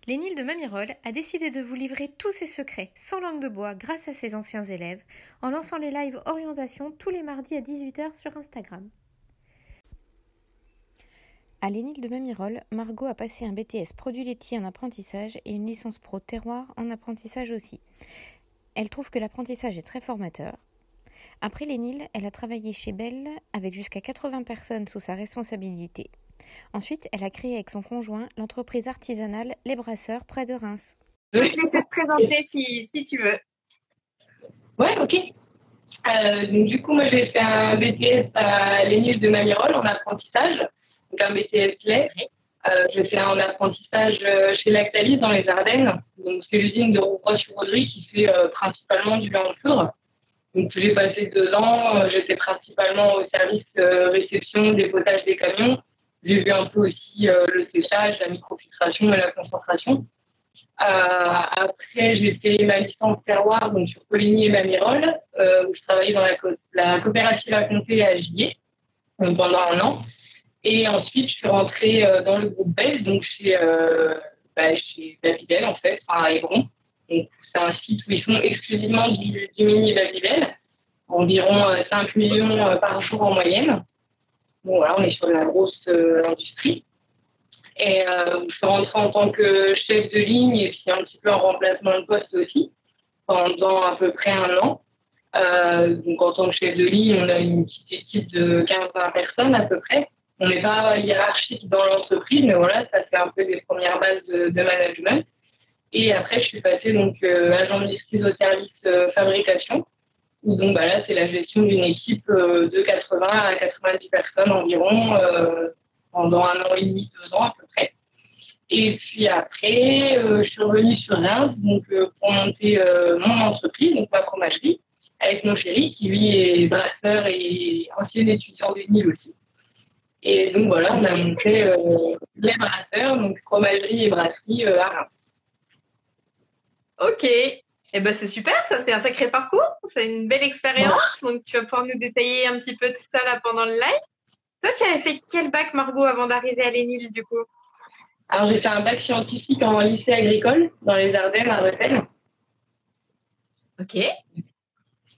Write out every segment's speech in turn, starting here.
Lénile de Mamirol a décidé de vous livrer tous ses secrets, sans langue de bois, grâce à ses anciens élèves, en lançant les lives orientation tous les mardis à 18h sur Instagram. À Lénile de Mamirol, Margot a passé un BTS produits laitiers en apprentissage et une licence pro terroir en apprentissage aussi. Elle trouve que l'apprentissage est très formateur. Après Lénile, elle a travaillé chez Bell avec jusqu'à 80 personnes sous sa responsabilité. Ensuite, elle a créé avec son conjoint l'entreprise artisanale Les Brasseurs près de Reims. Je vais te laisser te présenter si tu veux. Ouais, ok. Donc du coup, moi j'ai fait un BTS à Lénile de Mamirol en apprentissage, donc un BTS lait. J'ai fait un apprentissage chez Lactalis dans les Ardennes, donc c'est l'usine de Rouvroy-sur-Audry qui fait principalement du lait en poudre. Donc j'ai passé 2 ans, j'étais principalement au service réception, dépotage des camions. J'ai vu un peu aussi le séchage, la microfiltration et la concentration. Après, j'ai fait ma licence terroir donc sur Coligny et Mamirol, où je travaillais dans la coopérative à Comté à Gier pendant 1 an. Et ensuite, je suis rentrée dans le groupe Bell, donc chez Babybel en fait, à Évron. Donc c'est un site où ils font exclusivement du mini Babybel, environ 5 millions par jour en moyenne. Bon voilà, on est sur de la grosse industrie. Et je suis rentrée en tant que chef de ligne et puis un petit peu en remplacement de poste aussi pendant à peu près 1 an. Donc en tant que chef de ligne, on a une petite équipe de 15-20 personnes à peu près. On n'est pas hiérarchique dans l'entreprise, mais voilà, ça fait un peu des premières bases de management. Et après, je suis passée donc agent de maîtrise au service fabrication, où donc là, c'est la gestion d'une équipe de 80 à 90 personnes environ pendant 1 an et demi, 2 ans à peu près. Et puis après, je suis revenue sur Reims donc, pour monter mon entreprise, donc ma fromagerie, avec mon chéri qui lui est brasseur et ancien étudiant du Nil aussi. Et donc voilà, on a monté les brasseurs, donc fromagerie et brasserie à Reims. Ok, eh ben c'est super, ça c'est un sacré parcours, c'est une belle expérience. Donc tu vas pouvoir nous détailler un petit peu tout ça là pendant le live. Toi, tu avais fait quel bac, Margot, avant d'arriver à Lénile, du coup? Alors, j'ai fait un bac scientifique en lycée agricole dans les Ardennes, à Rethel. Ok.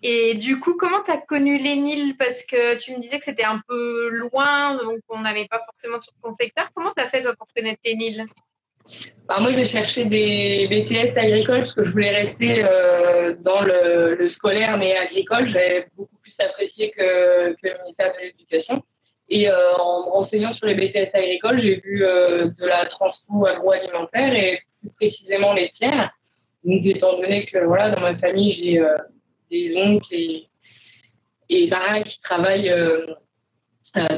Et du coup, comment tu as connu Lénile? Parce que tu me disais que c'était un peu loin, donc on n'allait pas forcément sur ton secteur. Comment tu as fait, toi, pour connaître Lénile? Moi, j'ai cherché des BTS agricoles parce que je voulais rester dans le scolaire, mais agricole. J'avais beaucoup plus apprécié que le ministère de l'Éducation. Et en me renseignant sur les BTS agricoles, j'ai vu de la transpo agroalimentaire et plus précisément laitière. Donc, étant donné que voilà, dans ma famille, j'ai des oncles et parents qui travaillent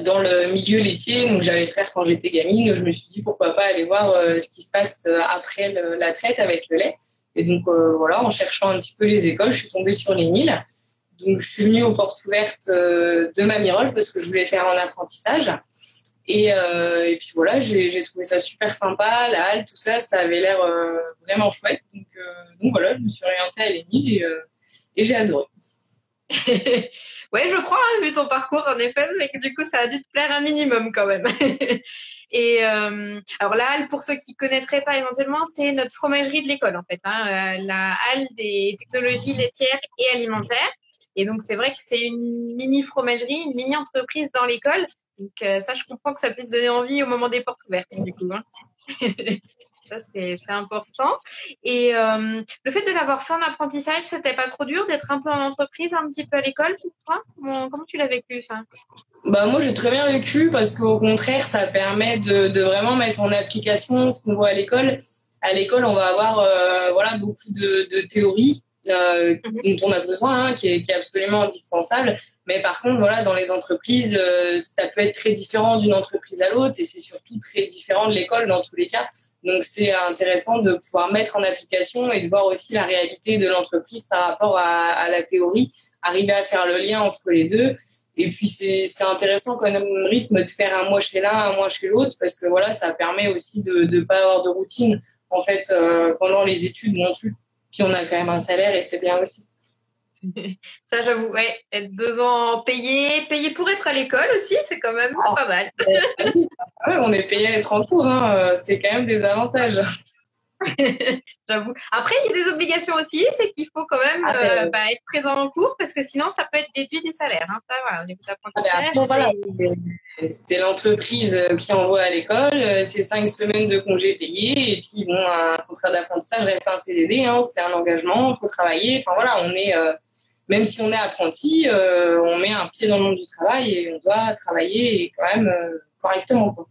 dans le milieu laitier, donc j'avais frère quand j'étais gamine, je me suis dit pourquoi pas aller voir ce qui se passe après la traite avec le lait. Et donc voilà, en cherchant un petit peu les écoles, je suis tombée sur Lénile. Donc je suis venue aux portes ouvertes de Mamirol parce que je voulais faire un apprentissage. Et puis voilà, j'ai trouvé ça super sympa, la halle, tout ça, ça avait l'air vraiment chouette. Donc voilà, je me suis orientée à Lénile et j'ai adoré. Ouais, je crois, hein, vu ton parcours, en effet, mais que du coup, ça a dû te plaire un minimum quand même. Et alors la halle, pour ceux qui connaîtraient pas éventuellement, c'est notre fromagerie de l'école en fait, hein, la halle des technologies laitières et alimentaires. Et donc c'est vrai que c'est une mini fromagerie, une mini entreprise dans l'école. Donc ça, je comprends que ça puisse donner envie au moment des portes ouvertes du coup. Hein. Ça, c'est important. Et le fait de l'avoir fait en apprentissage, c'était pas trop dur d'être un peu en entreprise, un petit peu à l'école pour toi? Comment tu l'as vécu, ça? Moi, j'ai très bien vécu parce qu'au contraire, ça permet de vraiment mettre en application ce qu'on voit à l'école. À l'école, on va avoir beaucoup de théorie dont on a besoin, hein, qui est absolument indispensable. Mais par contre, voilà, dans les entreprises, ça peut être très différent d'une entreprise à l'autre et c'est surtout très différent de l'école dans tous les cas. Donc, c'est intéressant de pouvoir mettre en application et de voir aussi la réalité de l'entreprise par rapport à la théorie, arriver à faire le lien entre les deux. Et puis, c'est intéressant quand même rythme de faire 1 mois chez l'un, 1 mois chez l'autre, parce que voilà, ça permet aussi de pas avoir de routine, en fait, pendant les études non plus. Puis, on a quand même un salaire et c'est bien aussi. Ça, j'avoue, ouais, être 2 ans payé pour être à l'école aussi, c'est quand même pas mal. Ouais, on est payé à être en cours, hein, c'est quand même des avantages. J'avoue. Après, il y a des obligations aussi, c'est qu'il faut quand même être présent en cours parce que sinon, ça peut être déduit du salaire. Hein. Ça, voilà, au niveau d'apprentissage, voilà, c'est l'entreprise qui envoie à l'école, c'est 5 semaines de congés payés et puis bon, un contrat d'apprentissage reste un CDD, hein, c'est un engagement, il faut travailler. Enfin voilà, on est même si on est apprenti, on met un pied dans le monde du travail et on doit travailler et quand même correctement, quoi.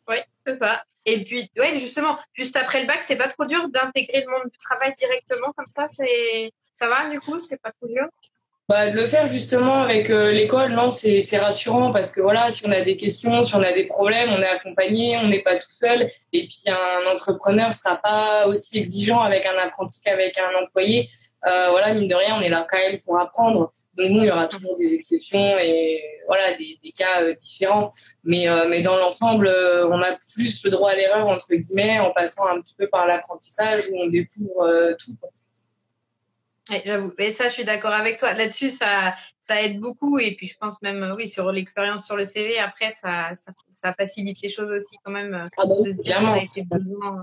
Oui, c'est ça. Et puis, ouais, justement, juste après le bac, c'est pas trop dur d'intégrer le monde du travail directement comme ça. Ça va, du coup, c'est pas trop dur. De le faire justement avec l'école, non, c'est rassurant parce que voilà, si on a des questions, si on a des problèmes, on est accompagné, on n'est pas tout seul. Et puis un entrepreneur sera pas aussi exigeant avec un apprenti qu'avec un employé. Voilà, mine de rien, on est là quand même pour apprendre. Donc nous, il y aura toujours des exceptions et voilà des cas différents. Mais dans l'ensemble, on a plus le droit à l'erreur entre guillemets en passant un petit peu par l'apprentissage où on découvre tout, quoi. Ouais, j'avoue. Et ça, je suis d'accord avec toi. Là-dessus, ça aide beaucoup. Et puis, je pense même, oui, sur l'expérience sur le CV, après, ça facilite les choses aussi quand même de se dire qu'on a été 2 ans.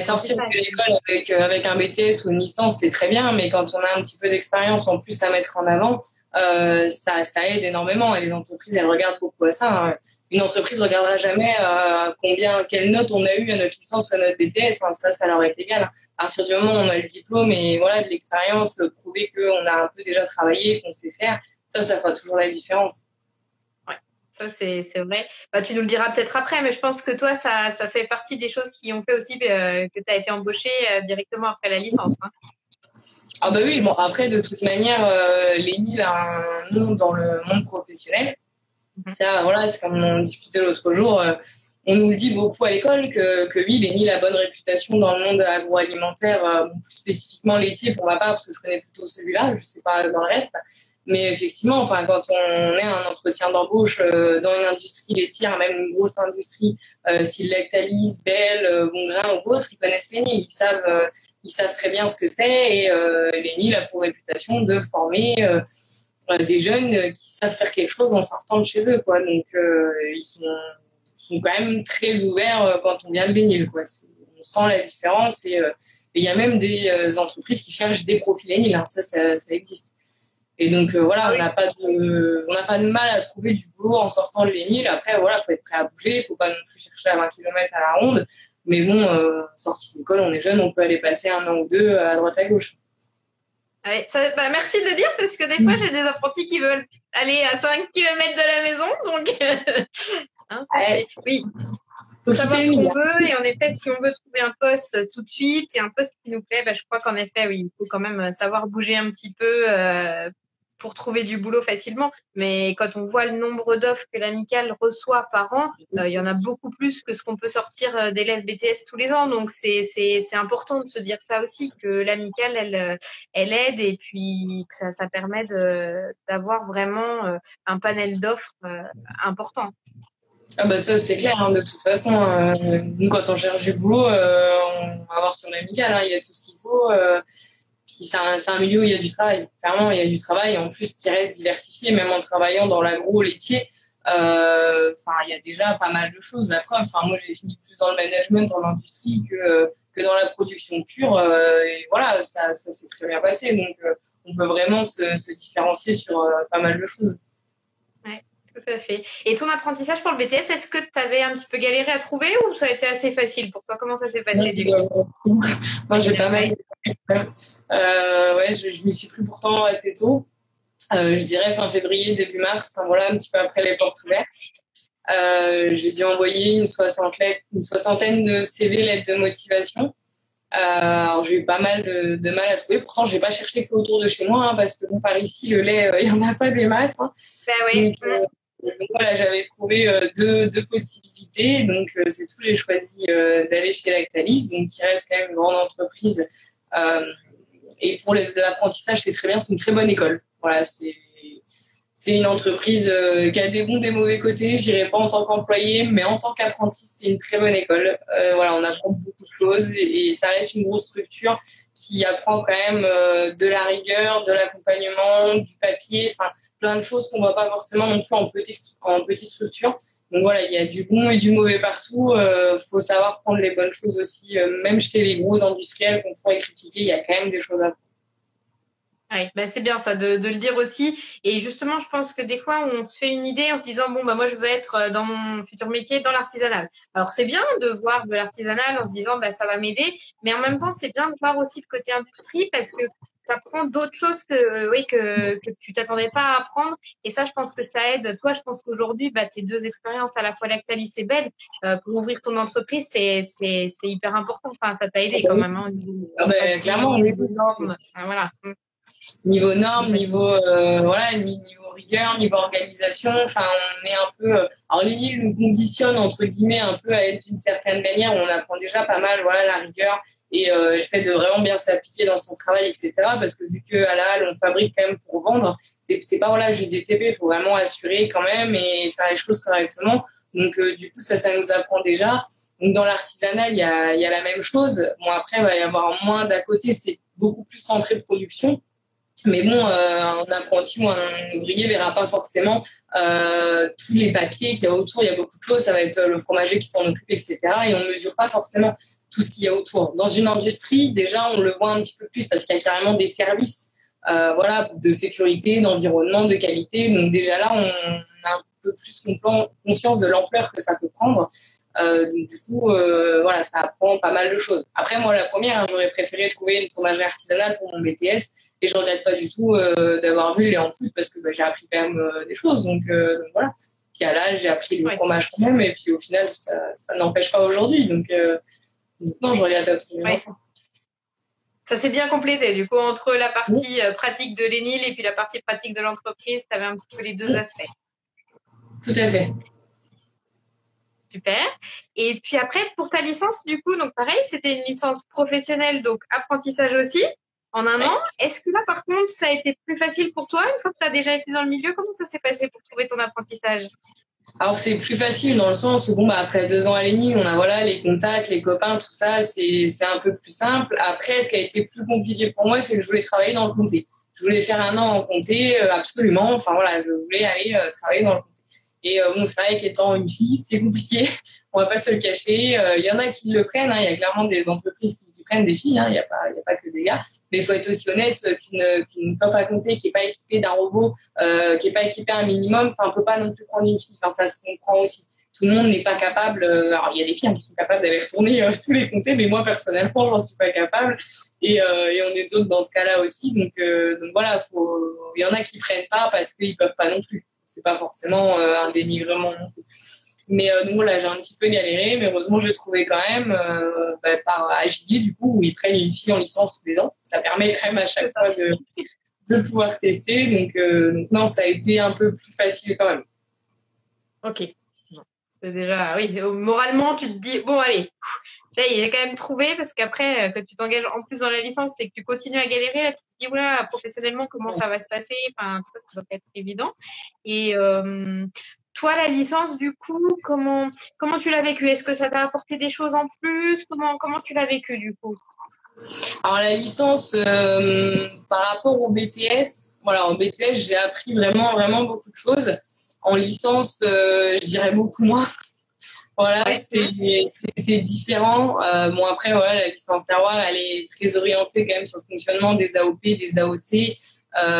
Sortir de l'école avec un BTS ou une licence, c'est très bien, mais quand on a un petit peu d'expérience en plus à mettre en avant, ça aide énormément. Et les entreprises, elles regardent beaucoup à ça. Hein. Une entreprise regardera jamais quelle note on a eu à notre licence ou à notre BTS. Hein. Ça leur est égal. À partir du moment où on a le diplôme et voilà de l'expérience, prouver qu'on a un peu déjà travaillé, qu'on sait faire, ça fera toujours la différence. Ça, c'est vrai. Tu nous le diras peut-être après, mais je pense que toi, ça fait partie des choses qui ont fait aussi que tu as été embauché directement après la licence. Hein. Ah bah oui, bon après de toute manière, l'ENIL a un nom dans le monde professionnel. Ça, voilà, c'est comme on discutait l'autre jour. On nous dit beaucoup à l'école que oui, l'ENIL a bonne réputation dans le monde agroalimentaire, plus spécifiquement laitier pour ma part, parce que je connais plutôt celui-là, je sais pas dans le reste. Mais effectivement, enfin, quand on est un entretien d'embauche dans une industrie laitière, même une grosse industrie, s'ils Lactalis, Bell, Bongrain ou autres, ils connaissent l'ENIL, ils savent très bien ce que c'est et l'ENIL a pour réputation de former des jeunes qui savent faire quelque chose en sortant de chez eux, quoi. Donc ils sont quand même très ouverts quand on vient de l'ENIL, quoi. On sent la différence et il y a même des entreprises qui cherchent des profils ENIL, hein. Ça existe. Et donc voilà, on n'a pas de mal à trouver du boulot en sortant de l'ENIL. Après voilà, faut être prêt à bouger, faut pas non plus chercher à 20 km à la ronde. Mais bon, sorti d'école, on est jeune, on peut aller passer 1 an ou 2 à droite à gauche. Ouais, merci de dire parce que des fois j'ai des apprentis qui veulent aller à 5 km de la maison, donc hein, oui. Faut savoir ce qu'on veut et en effet, si on veut trouver un poste tout de suite et un poste qui nous plaît, je crois qu'en effet, oui, il faut quand même savoir bouger un petit peu pour trouver du boulot facilement. Mais quand on voit le nombre d'offres que l'amicale reçoit par an, il y en a beaucoup plus que ce qu'on peut sortir d'élèves BTS tous les ans. Donc c'est important de se dire ça aussi, que l'amicale elle aide et puis que ça permet d'avoir vraiment un panel d'offres important. Ah bah ça c'est clair, hein, de toute façon nous quand on cherche du boulot on va voir sur l'amicale, hein, il y a tout ce qu'il faut, puis c'est un milieu où il y a du travail, clairement il y a du travail en plus qui reste diversifié, même en travaillant dans l'agro laitier, il y a déjà pas mal de choses, la preuve, moi j'ai fini plus dans le management en industrie que dans la production pure, et voilà, ça s'est très bien passé, donc on peut vraiment se différencier sur pas mal de choses. Tout à fait. Et ton apprentissage pour le BTS, est-ce que tu avais un petit peu galéré à trouver ou ça a été assez facile pour toi? Comment ça s'est passé du coup? Moi, j'ai pas mal. Je m'y suis pris pourtant assez tôt. Je dirais fin février, début mars, voilà, un petit peu après les portes ouvertes. J'ai dû envoyer une soixantaine de CV, lettres de motivation. Alors j'ai eu pas mal de mal à trouver. Pourtant, j'ai pas cherché que autour de chez moi, hein, parce que bon, par ici, le lait, il y en a pas des masses. Hein. Oui. Donc voilà, j'avais trouvé deux possibilités. Donc c'est tout. J'ai choisi d'aller chez Lactalis, donc qui reste quand même une grande entreprise. Et pour l'apprentissage, c'est très bien. C'est une très bonne école. Voilà, c'est une entreprise qui a des bons, des mauvais côtés. J'irai pas en tant qu'employé, mais en tant qu'apprenti, c'est une très bonne école. Voilà, on apprend beaucoup de choses et ça reste une grosse structure qui apprend quand même de la rigueur, de l'accompagnement, du papier, plein de choses qu'on voit pas forcément non plus en petite structure. Donc voilà, il y a du bon et du mauvais partout. Faut savoir prendre les bonnes choses aussi. Même chez les gros industriels qu'on pourrait critiquer, il y a quand même des choses à prendre. Oui, bah c'est bien ça de le dire aussi. Et justement, je pense que des fois, on se fait une idée en se disant, bon, bah moi, je veux être dans mon futur métier dans l'artisanal. Alors, c'est bien de voir de l'artisanal en se disant, bah ça va m'aider. Mais en même temps, c'est bien de voir aussi le côté industrie parce que ça prend d'autres choses que tu t'attendais pas à apprendre. Et ça, je pense que ça aide. Toi, je pense qu'aujourd'hui, bah, tes deux expériences, à la fois Lactalis et Belle, pour ouvrir ton entreprise, c'est hyper important. Enfin, ça t'a aidé quand même, hein, au niveau Clairement, papier, niveau normes. Enfin, voilà. Niveau normes, niveau rigueur, niveau organisation. Enfin, on est un peu. Alors l'INIL nous conditionne entre guillemets un peu à être d'une certaine manière. On apprend déjà pas mal, voilà, la rigueur et le fait de vraiment bien s'appliquer dans son travail, etc. Parce que vu que à la halle, on fabrique quand même pour vendre, c'est pas voilà juste des TP. Il faut vraiment assurer quand même et faire les choses correctement. Donc du coup ça nous apprend déjà. Donc dans l'artisanal, il y a la même chose. Bon après, il va y avoir moins d'à côté, c'est beaucoup plus centré de production. Mais bon, un apprenti ou un ouvrier verra pas forcément tous les papiers qu'il y a autour. Il y a beaucoup de choses. Ça va être le fromager qui s'en occupe, etc. Et on mesure pas forcément tout ce qu'il y a autour. Dans une industrie, déjà, on le voit un petit peu plus parce qu'il y a carrément des services, voilà, de sécurité, d'environnement, de qualité. Donc déjà là, on a un peu plus conscience de l'ampleur que ça peut prendre. Donc du coup, voilà, ça apprend pas mal de choses. Après, moi, la première, hein, j'aurais préféré trouver une fromagerie artisanale pour mon BTS. Et je regrette pas du tout d'avoir vu les ampoules parce que j'ai appris quand même des choses. Donc voilà. Puis à l'âge, j'ai appris le fromage quand même. Et puis au final, ça n'empêche pas aujourd'hui. Donc non, je regrette absolument pas. Ça s'est bien complété. Du coup, entre la partie pratique de l'ENIL et puis la partie pratique de l'entreprise, tu avais un petit peu les deux aspects. Tout à fait. Super. Et puis après, pour ta licence, du coup, donc pareil, c'était une licence professionnelle, donc apprentissage aussi, en un an. Est-ce que là, par contre, ça a été plus facile pour toi, une fois que tu as déjà été dans le milieu? Comment ça s'est passé pour trouver ton apprentissage? Alors c'est plus facile dans le sens où après 2 ans à l'ENI, on a voilà les contacts, les copains, tout ça, c'est un peu plus simple. Après, ce qui a été plus compliqué pour moi, c'est que je voulais travailler dans le comté. Je voulais faire 1 an en comté, absolument. Enfin voilà, je voulais aller travailler dans le comté. Et bon, c'est vrai qu'étant une fille, c'est compliqué. On va pas se le cacher. Il y en a qui le prennent. Hein. Il y a clairement des entreprises qui prennent des filles. Hein. Il y a pas que des gars. Mais il faut être aussi honnête qu'une coop à compter qui est pas équipée d'un robot, qui est pas équipée un minimum, enfin, on peut pas non plus prendre une fille. Enfin, ça se comprend aussi. Tout le monde n'est pas capable. Alors, il y a des filles qui sont capables d'aller retourner tous les comtés, mais moi personnellement, j'en suis pas capable. Et on est d'autres dans ce cas-là aussi. Donc voilà, il y en a qui prennent pas parce qu'ils peuvent pas non plus. C'est pas forcément un dénigrement non plus. Mais donc voilà, j'ai un petit peu galéré, mais heureusement j'ai trouvé quand même par Agilier du coup où ils prennent une fille en licence tous les ans. Ça permet quand même à chaque fois de pouvoir tester. Donc non, ça a été un peu plus facile quand même. Ok. C'est déjà, oui, moralement tu te dis bon allez. Là, il a quand même trouvé parce qu'après, quand tu t'engages en plus dans la licence et que tu continues à galérer, là, tu te dis, voilà, professionnellement, comment ça va se passer? Enfin, ça doit pas être évident. Et toi, la licence, du coup, comment tu l'as vécu? Est-ce que ça t'a apporté des choses en plus? Comment tu l'as vécu, du coup? Alors, la licence, par rapport au BTS, voilà, en BTS, j'ai appris vraiment, vraiment beaucoup de choses. En licence, je dirais beaucoup moins. Voilà, c'est différent. Bon après voilà, la licence terroir, elle est très orientée quand même sur le fonctionnement des AOP, des AOC,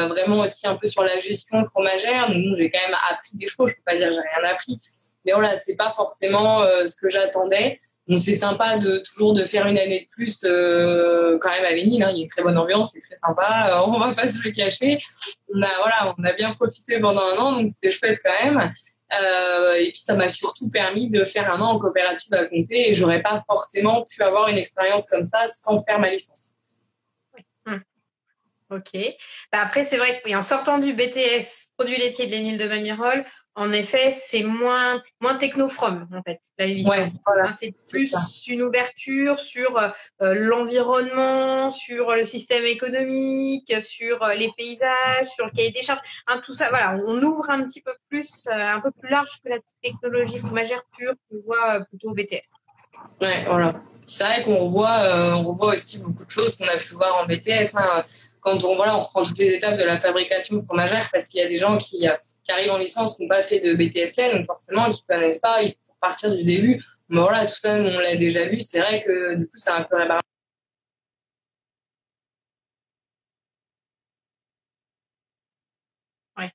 vraiment aussi un peu sur la gestion fromagère. Donc j'ai quand même appris des choses. Je peux pas dire que j'ai rien appris, mais voilà, c'est pas forcément ce que j'attendais. Donc c'est sympa toujours de faire une année de plus quand même à l'ENIL. Hein. Il y a une très bonne ambiance, c'est très sympa. On va pas se le cacher. On a bien profité pendant 1 an, donc c'était chouette quand même. Et puis ça m'a surtout permis de faire 1 an en coopérative à Comté et j'aurais pas forcément pu avoir une expérience comme ça sans faire ma licence. Ok. Bah après, c'est vrai que en sortant du BTS produits laitiers de l'ENIL de Mamirol, en effet, c'est moins techno-from, en fait, la licence. Ouais, voilà. C'est plus une ouverture sur l'environnement, sur le système économique, sur les paysages, sur le cahier des charges. Hein, tout ça, voilà, on ouvre un petit peu plus, un peu plus large que la technologie fromagère pure qu'on voit plutôt au BTS. Ouais, voilà. C'est vrai qu'on revoit aussi beaucoup de choses qu'on a pu voir en BTS, hein. Quand on reprend toutes les étapes de la fabrication fromagère, parce qu'il y a des gens qui arrivent en licence, qui n'ont pas fait de BTS lait, donc forcément, qui ne connaissent pas, il faut partir du début. Mais voilà, tout ça, on l'a déjà vu. C'est vrai que, du coup, c'est un peu la barre. Ouais.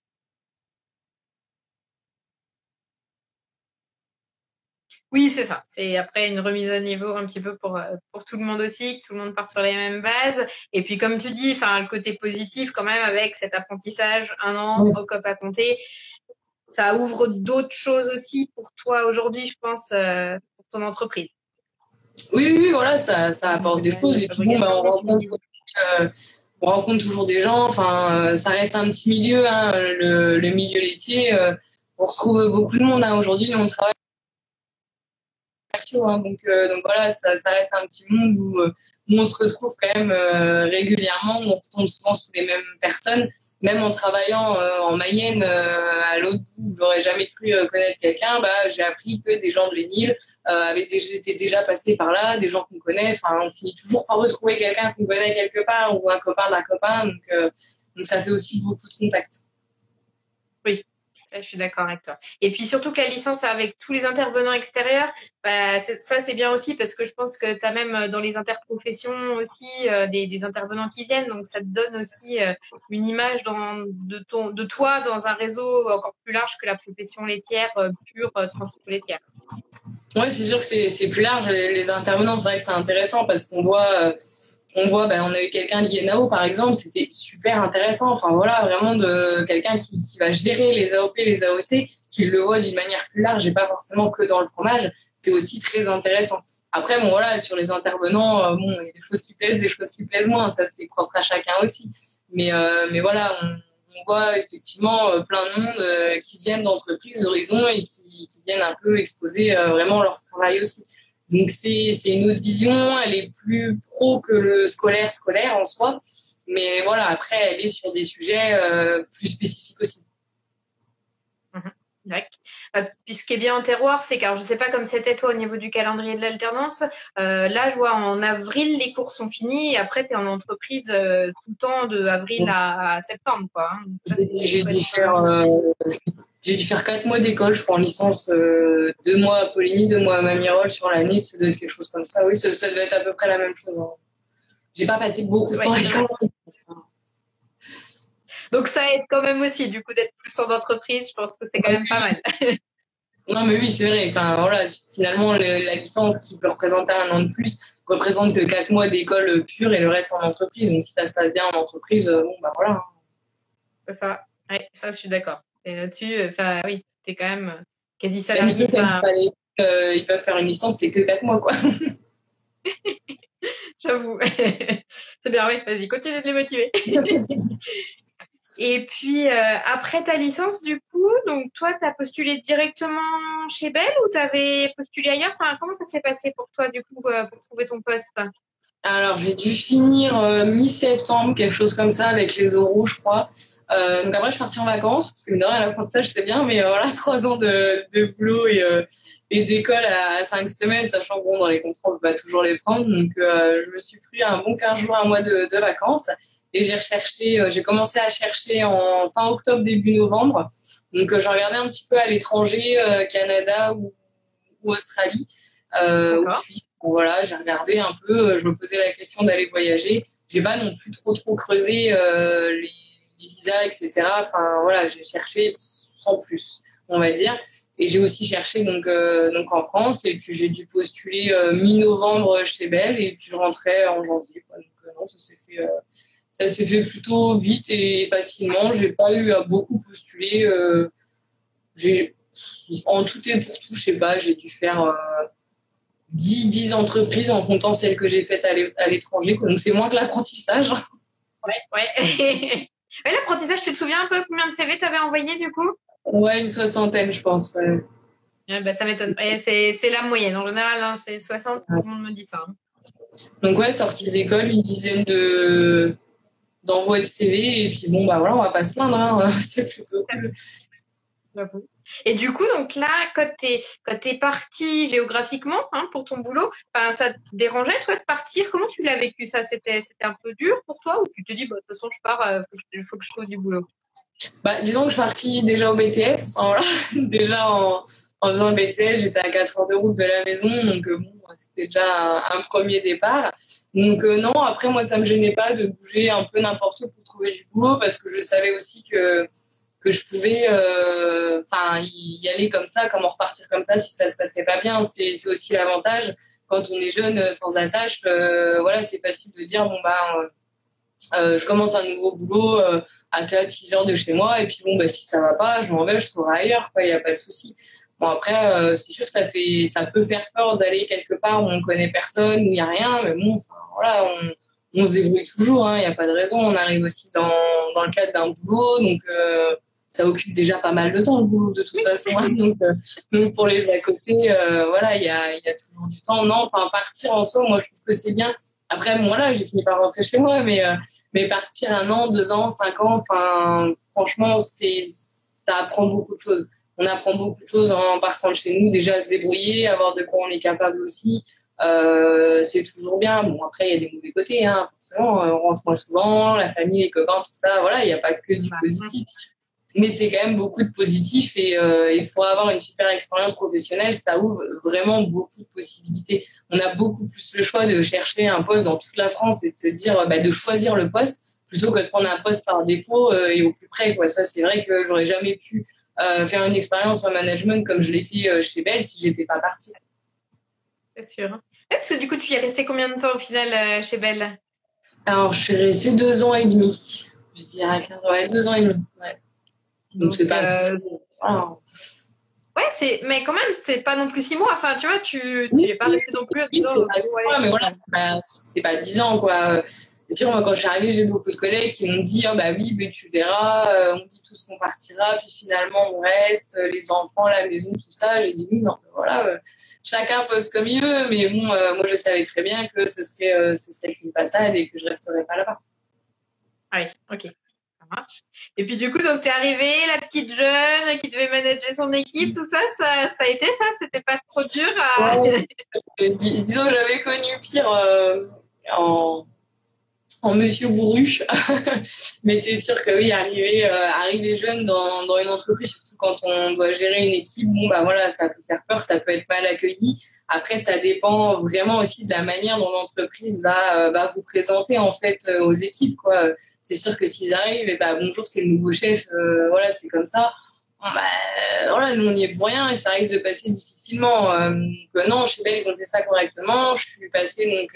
Oui, c'est ça. C'est après une remise à niveau un petit peu pour tout le monde aussi, que tout le monde parte sur les mêmes bases. Et puis, comme tu dis, enfin, le côté positif quand même avec cet apprentissage, 1 an au COP à compter, ça ouvre d'autres choses aussi pour toi aujourd'hui, je pense, pour ton entreprise. Oui, voilà, ça apporte des choses. Et puis bon, on rencontre toujours des gens. Enfin, ça reste un petit milieu, hein, le milieu laitier. On retrouve beaucoup de monde, hein. Aujourd'hui, nous, on travaille commerciaux, hein, donc voilà, ça reste un petit monde où on se retrouve quand même régulièrement, on retombe souvent sous les mêmes personnes. Même en travaillant en Mayenne, à l'autre bout, où j'aurais jamais cru connaître quelqu'un, j'ai appris que des gens de l'Énil étaient déjà passés par là, des gens qu'on connaît. Enfin, on finit toujours par retrouver quelqu'un qu'on connaît quelque part ou un copain d'un copain. Donc ça fait aussi beaucoup de contacts. Oui. Ça, je suis d'accord avec toi. Et puis surtout que la licence avec tous les intervenants extérieurs, ça c'est bien aussi parce que je pense que tu as même dans les interprofessions aussi des intervenants qui viennent, donc ça te donne aussi une image de toi dans un réseau encore plus large que la profession laitière pure transfo laitière. Oui, c'est sûr que c'est plus large. Les intervenants, c'est vrai que c'est intéressant parce qu'on voit, on a eu quelqu'un de l'INAO, par exemple, c'était super intéressant. Enfin, voilà, vraiment de quelqu'un qui va gérer les AOP, les AOC, qui le voit d'une manière plus large et pas forcément que dans le fromage. C'est aussi très intéressant. Après, bon, voilà, sur les intervenants, il y a des choses qui plaisent, des choses qui plaisent moins. Ça, c'est propre à chacun aussi. Mais voilà, on voit effectivement plein de monde qui viennent d'entreprises d'horizon et qui viennent un peu exposer vraiment leur travail aussi. Donc c'est une autre vision, elle est plus pro que le scolaire en soi, mais voilà, après elle est sur des sujets plus spécifiques aussi. D'accord. Puis ce qui est bien en terroir, c'est car je sais pas comme c'était toi au niveau du calendrier de l'alternance. Là, je vois en avril les cours sont finis et après tu es en entreprise tout le temps de avril à septembre, quoi. Ça, j'ai dû faire 4 mois d'école, je crois, en licence, 2 mois à Poligny, 2 mois à Mamirol sur l'année, ça doit être quelque chose comme ça. Oui, ça doit être à peu près la même chose, hein. J'ai pas passé beaucoup de temps à l'école. Donc ça aide quand même aussi, du coup, d'être plus en entreprise, je pense que c'est quand même pas mal. Non, mais oui, c'est vrai. Enfin, voilà, finalement, la licence qui peut représenter 1 an de plus représente que 4 mois d'école pure et le reste en entreprise. Donc, si ça se passe bien en entreprise, voilà. C'est ça. Oui, ça, je suis d'accord. Et là-dessus, oui, t'es quand même quasi salarié. Ils peuvent faire une licence, c'est que 4 mois, quoi. J'avoue. C'est bien, oui, vas-y, continue de les motiver. Et puis, après ta licence, du coup, donc toi, tu as postulé directement chez Bell ou tu avais postulé ailleurs? Enfin, comment ça s'est passé pour toi, du coup, pour trouver ton poste? Alors, j'ai dû finir mi-septembre, quelque chose comme ça, avec les oraux, je crois. Donc après, je suis partie en vacances, parce que mine de rien, l'apprentissage, c'est bien, mais voilà, 3 ans de boulot et d'école à 5 semaines, sachant que bon, dans les contrats, on peut pas toujours les prendre. Donc, je me suis pris un bon 15 jours, 1 mois de vacances. Et j'ai commencé à chercher en fin octobre, début novembre. Donc, je regardais un petit peu à l'étranger, Canada ou Australie, ou Suisse. Bon, voilà, j'ai regardé un peu, je me posais la question d'aller voyager. J'ai pas non plus trop creusé les visas, etc. Enfin, voilà, j'ai cherché sans plus, on va dire. Et j'ai aussi cherché donc en France, et puis j'ai dû postuler mi-novembre chez Bell, et puis je rentrais en janvier, quoi. Donc non, ça s'est fait plutôt vite et facilement. J'ai pas eu à beaucoup postuler. En tout et pour tout, je sais pas, j'ai dû faire 10 entreprises en comptant celles que j'ai faites à l'étranger. Donc c'est moins que l'apprentissage. Ouais. Et l'apprentissage, tu te souviens un peu combien de CV t'avais envoyé du coup? Ouais, une 60aine, je pense. Ouais, ça m'étonne. C'est la moyenne. En général, hein, c'est 60, tout le monde me dit ça. Hein. Donc ouais, sortie d'école, une dizaine d'envois de CV, et puis bon, voilà, on va pas se plaindre, hein. C'est plutôt cool. J'avoue. Et du coup, donc là, quand t'es parti géographiquement, hein, pour ton boulot, ça te dérangeait, toi, de partir? Comment tu l'as vécu, ça? C'était un peu dur pour toi, ou tu te dis, bah, de toute façon, je pars, faut que je trouve du boulot? Disons que je suis partie déjà au BTS. Enfin, voilà. Déjà en faisant le BTS, j'étais à 4 heures de route de la maison, donc bon, c'était déjà un premier départ. Donc non, après moi ça me gênait pas de bouger un peu n'importe où pour trouver du boulot, parce que je savais aussi que je pouvais y aller comme ça, comment repartir comme ça si ça se passait pas bien. C'est aussi l'avantage quand on est jeune sans attache. Voilà, c'est facile de dire je commence un nouveau boulot à 4-6 heures de chez moi, et puis bon si ça va pas, je m'en vais, je trouverai ailleurs, quoi, il y a pas de souci. Bon après c'est sûr que ça peut faire peur d'aller quelque part où on connaît personne, où il y a rien, mais bon voilà, on se débrouille toujours, hein, il y a pas de raison. On arrive aussi dans le cadre d'un boulot, donc ça occupe déjà pas mal de temps, le boulot, de toute façon, hein. Donc pour les à côté, voilà, il y a toujours du temps. Non, enfin partir en soi, moi je trouve que c'est bien. Après, bon, voilà, j'ai fini par rentrer chez moi, mais partir 1 an, 2 ans, 5 ans, enfin, franchement, ça apprend beaucoup de choses. On apprend beaucoup de choses en partant de chez nous, déjà à se débrouiller, à voir de quoi on est capable aussi. C'est toujours bien. Bon, après, il y a des mauvais côtés, hein, forcément. On rentre moins souvent, la famille, les copains, tout ça, voilà, il n'y a pas que du positif. Mais c'est quand même beaucoup de positif, et pour avoir une super expérience professionnelle, ça ouvre vraiment beaucoup de possibilités. On a beaucoup plus le choix de chercher un poste dans toute la France et de se dire, de choisir le poste plutôt que de prendre un poste par défaut et au plus près, quoi. Ça, c'est vrai que j'aurais jamais pu faire une expérience en management comme je l'ai fait chez Bell si j'étais pas partie. C'est sûr. Ouais, parce que du coup, tu y es resté combien de temps au final chez Bell? Alors, je suis restée 2 ans et demi. Je dirais 2 ans et demi. Ouais. Donc c'est pas. Ouais, mais quand même, c'est pas non plus 6 mois. Enfin, tu vois, tu es pas resté non plus à 10 ans. C'est pas 6 mois, mais voilà, c'est pas 10 ans, quoi. C'est sûr, moi, quand je suis arrivée, j'ai beaucoup de collègues qui m'ont dit, oui, mais tu verras, on dit tous qu'on partira, puis finalement, on reste, les enfants, la maison, tout ça. J'ai dit, oui, non, voilà, chacun pose comme il veut, mais bon, moi, je savais très bien que ce serait qu'une passade et que je resterais pas là-bas. Oui, ok. Marche. Et puis du coup, donc t'es arrivée, la petite jeune qui devait manager son équipe, tout ça, ça a été ça, c'était pas trop dur Ouais. Disons que j'avais connu pire en Monsieur Bourru, mais c'est sûr que oui, arriver jeune dans une entreprise, surtout quand on doit gérer une équipe, voilà, ça peut faire peur, ça peut être mal accueilli. Après, ça dépend vraiment aussi de la manière dont l'entreprise va vous présenter en fait aux équipes, quoi. C'est sûr que s'ils arrivent, et bonjour, c'est le nouveau chef, voilà, c'est comme ça. Voilà, nous on y est pour rien et ça risque de passer difficilement. Non, chez Bell, ils ont fait ça correctement. Je suis passée donc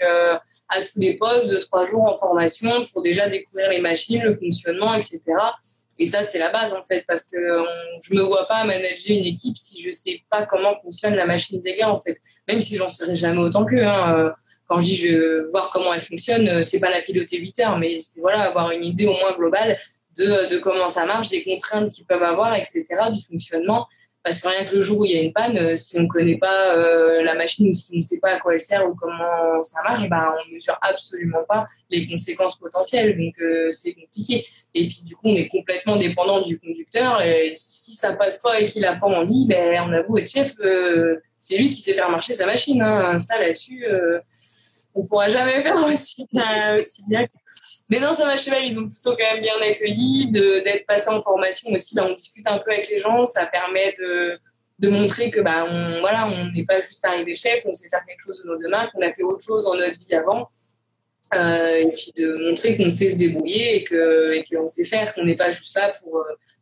à tous les postes de 3 jours en formation pour déjà découvrir les machines, le fonctionnement, etc. Et ça, c'est la base, en fait, parce que je me vois pas manager une équipe si je sais pas comment fonctionne la machine des gars, en fait. Même si j'en serai jamais autant qu'eux, hein. Quand je dis je veux voir comment elle fonctionne, c'est pas la piloter 8 heures, mais c'est voilà, avoir une idée au moins globale de comment ça marche, des contraintes qu'ils peuvent avoir, etc., du fonctionnement. Parce que rien que le jour où il y a une panne, si on ne connaît pas la machine ou si on ne sait pas à quoi elle sert ou comment ça marche, on ne mesure absolument pas les conséquences potentielles. Donc, c'est compliqué. Et puis, du coup, on est complètement dépendant du conducteur. Et si ça passe pas et qu'il n'a pas envie, on avoue être chef, c'est lui qui sait faire marcher sa machine. Hein. Ça, là-dessus, on pourra jamais faire aussi bien. Mais non, ça va chez Bell, ils ont plutôt quand même bien accueilli, d'être passé en formation aussi. On discute un peu avec les gens, ça permet de montrer que on n'est pas juste arrivé chef, on sait faire quelque chose de nos deux mains, qu'on a fait autre chose dans notre vie avant, et puis de montrer qu'on sait se débrouiller et qu'on sait faire, qu'on n'est pas juste là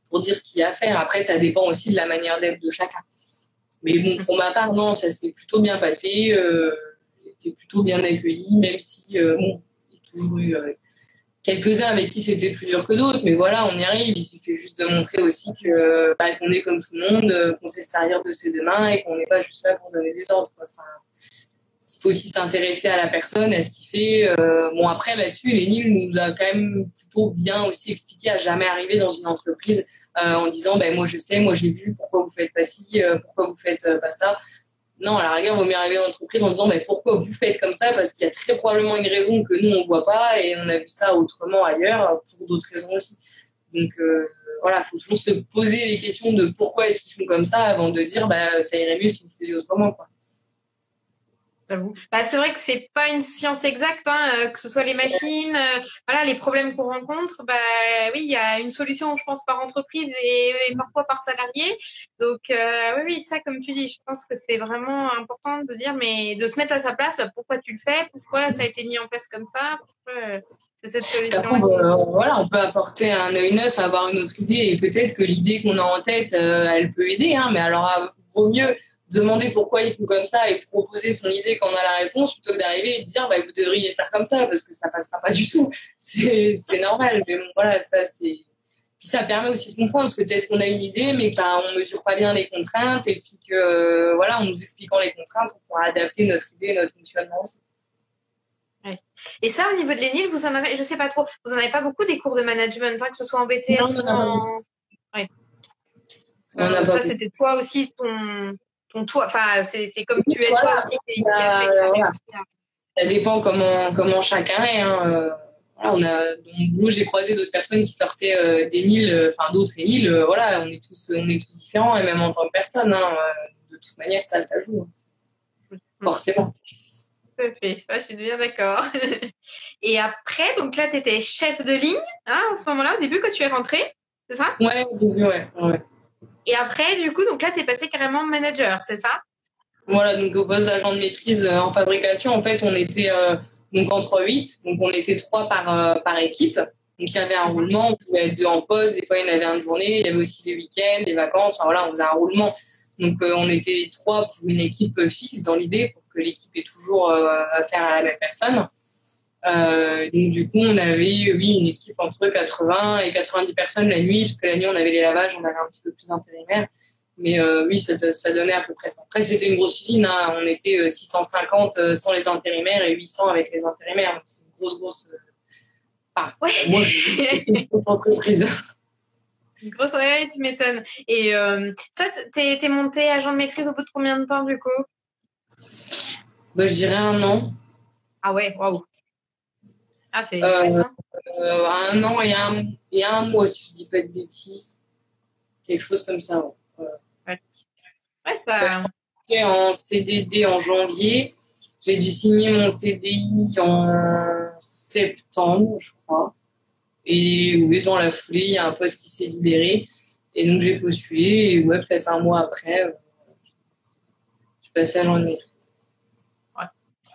pour dire ce qu'il y a à faire. Après, ça dépend aussi de la manière d'être de chacun. Mais bon, pour ma part, non, ça s'est plutôt bien passé, j'étais plutôt bien accueilli, même si il y a toujours eu quelques-uns avec qui c'était plus dur que d'autres, mais voilà, on y arrive. Il suffit juste de montrer aussi que qu'on est comme tout le monde, qu'on sait se servir de ses deux mains et qu'on n'est pas juste là pour donner des ordres. Enfin, il faut aussi s'intéresser à la personne, à ce qu'il fait. Après là-dessus, Lénil nous a quand même plutôt bien aussi expliqué à jamais arriver dans une entreprise en disant moi je sais, moi j'ai vu, pourquoi vous faites pas ci, pourquoi vous faites pas ça. Non, à la rigueur, il vaut mieux arriver dans l'entreprise en disant pourquoi vous faites comme ça, parce qu'il y a très probablement une raison que nous on voit pas et on a vu ça autrement ailleurs pour d'autres raisons aussi. Donc voilà, faut toujours se poser les questions de pourquoi est-ce qu'ils font comme ça avant de dire ça irait mieux s'ils faisaient autrement, quoi. J'avoue. Bah, c'est vrai que c'est pas une science exacte, hein, que ce soit les machines, voilà, les problèmes qu'on rencontre. Bah oui, il y a une solution, je pense, par entreprise et parfois par salarié. Donc oui, ça, comme tu dis, je pense que c'est vraiment important de dire, mais de se mettre à sa place. Bah, pourquoi tu le fais? Pourquoi ça a été mis en place comme ça? Pourquoi c'est cette solution? Après, voilà, on peut apporter un œil neuf, avoir une autre idée, et peut-être que l'idée qu'on a en tête, elle peut aider, hein, mais alors vaut mieux demander pourquoi ils font comme ça et proposer son idée quand on a la réponse plutôt que d'arriver et de dire vous devriez faire comme ça parce que ça passera pas du tout. C'est normal, mais bon, voilà, ça c'est. Puis ça permet aussi de comprendre parce que peut-être qu'on a une idée mais on mesure pas bien les contraintes et puis que voilà, en nous expliquant les contraintes, on pourra adapter notre idée, notre fonctionnement aussi. Ouais. Et ça, au niveau de l'ENIL, vous en avez, je sais pas trop, vous en avez pas beaucoup des cours de management, hein, que ce soit en BTS ou en. Ouais. Ça, c'était toi aussi, ton toi. Enfin, c'est comme tu es toi aussi. Ça dépend comment chacun est. Hein. Voilà, dans mon boulot, j'ai croisé d'autres personnes qui sortaient d'ENIL, enfin d'autres ENIL. Voilà, on est tous différents et même en tant que personne. Hein, de toute manière, ça joue. Forcément. Tout à fait, ça, je suis bien d'accord. Et après, donc là, tu étais chef de ligne, hein, à ce moment-là, au début, quand tu es rentré, c'est ça? Ouais, au début, ouais. Et après, du coup, donc là, tu es passé carrément manager, c'est ça? Voilà, donc au poste d'agent de maîtrise en fabrication, en fait, on était donc entre 8, donc on était 3 par équipe. Donc il y avait un roulement, on pouvait être 2 en poste, des fois il y en avait un de journée, il y avait aussi des week-ends, des vacances, enfin voilà, on faisait un roulement. Donc on était 3 pour une équipe fixe dans l'idée, pour que l'équipe ait toujours affaire à la même personne. Donc du coup, on avait une équipe entre 80 et 90 personnes la nuit, parce que la nuit on avait les lavages, on avait un petit peu plus d'intérimaires. Mais ça donnait à peu près ça. Après, c'était une grosse usine. Hein. On était 650 sans les intérimaires et 800 avec les intérimaires. Donc, c'est une grosse. Enfin, ouais. Moi, je une grosse entreprise. Une grosse, ouais, tu m'étonnes. Et ça, t'es monté agent de maîtrise au bout de combien de temps, du coup? Je dirais 1 an. Ah ouais, waouh. Ah, c'est chouette, hein. 1 an et un mois, si je dis pas de bêtises. Quelque chose comme ça, ouais. Ouais, ça. J'étais en CDD en janvier. J'ai dû signer mon CDI en septembre, je crois. Et oui, dans la foulée, il y a un poste qui s'est libéré. Et donc, j'ai postulé. Et peut-être un mois après, je suis passée agent de maîtrise. Ouais.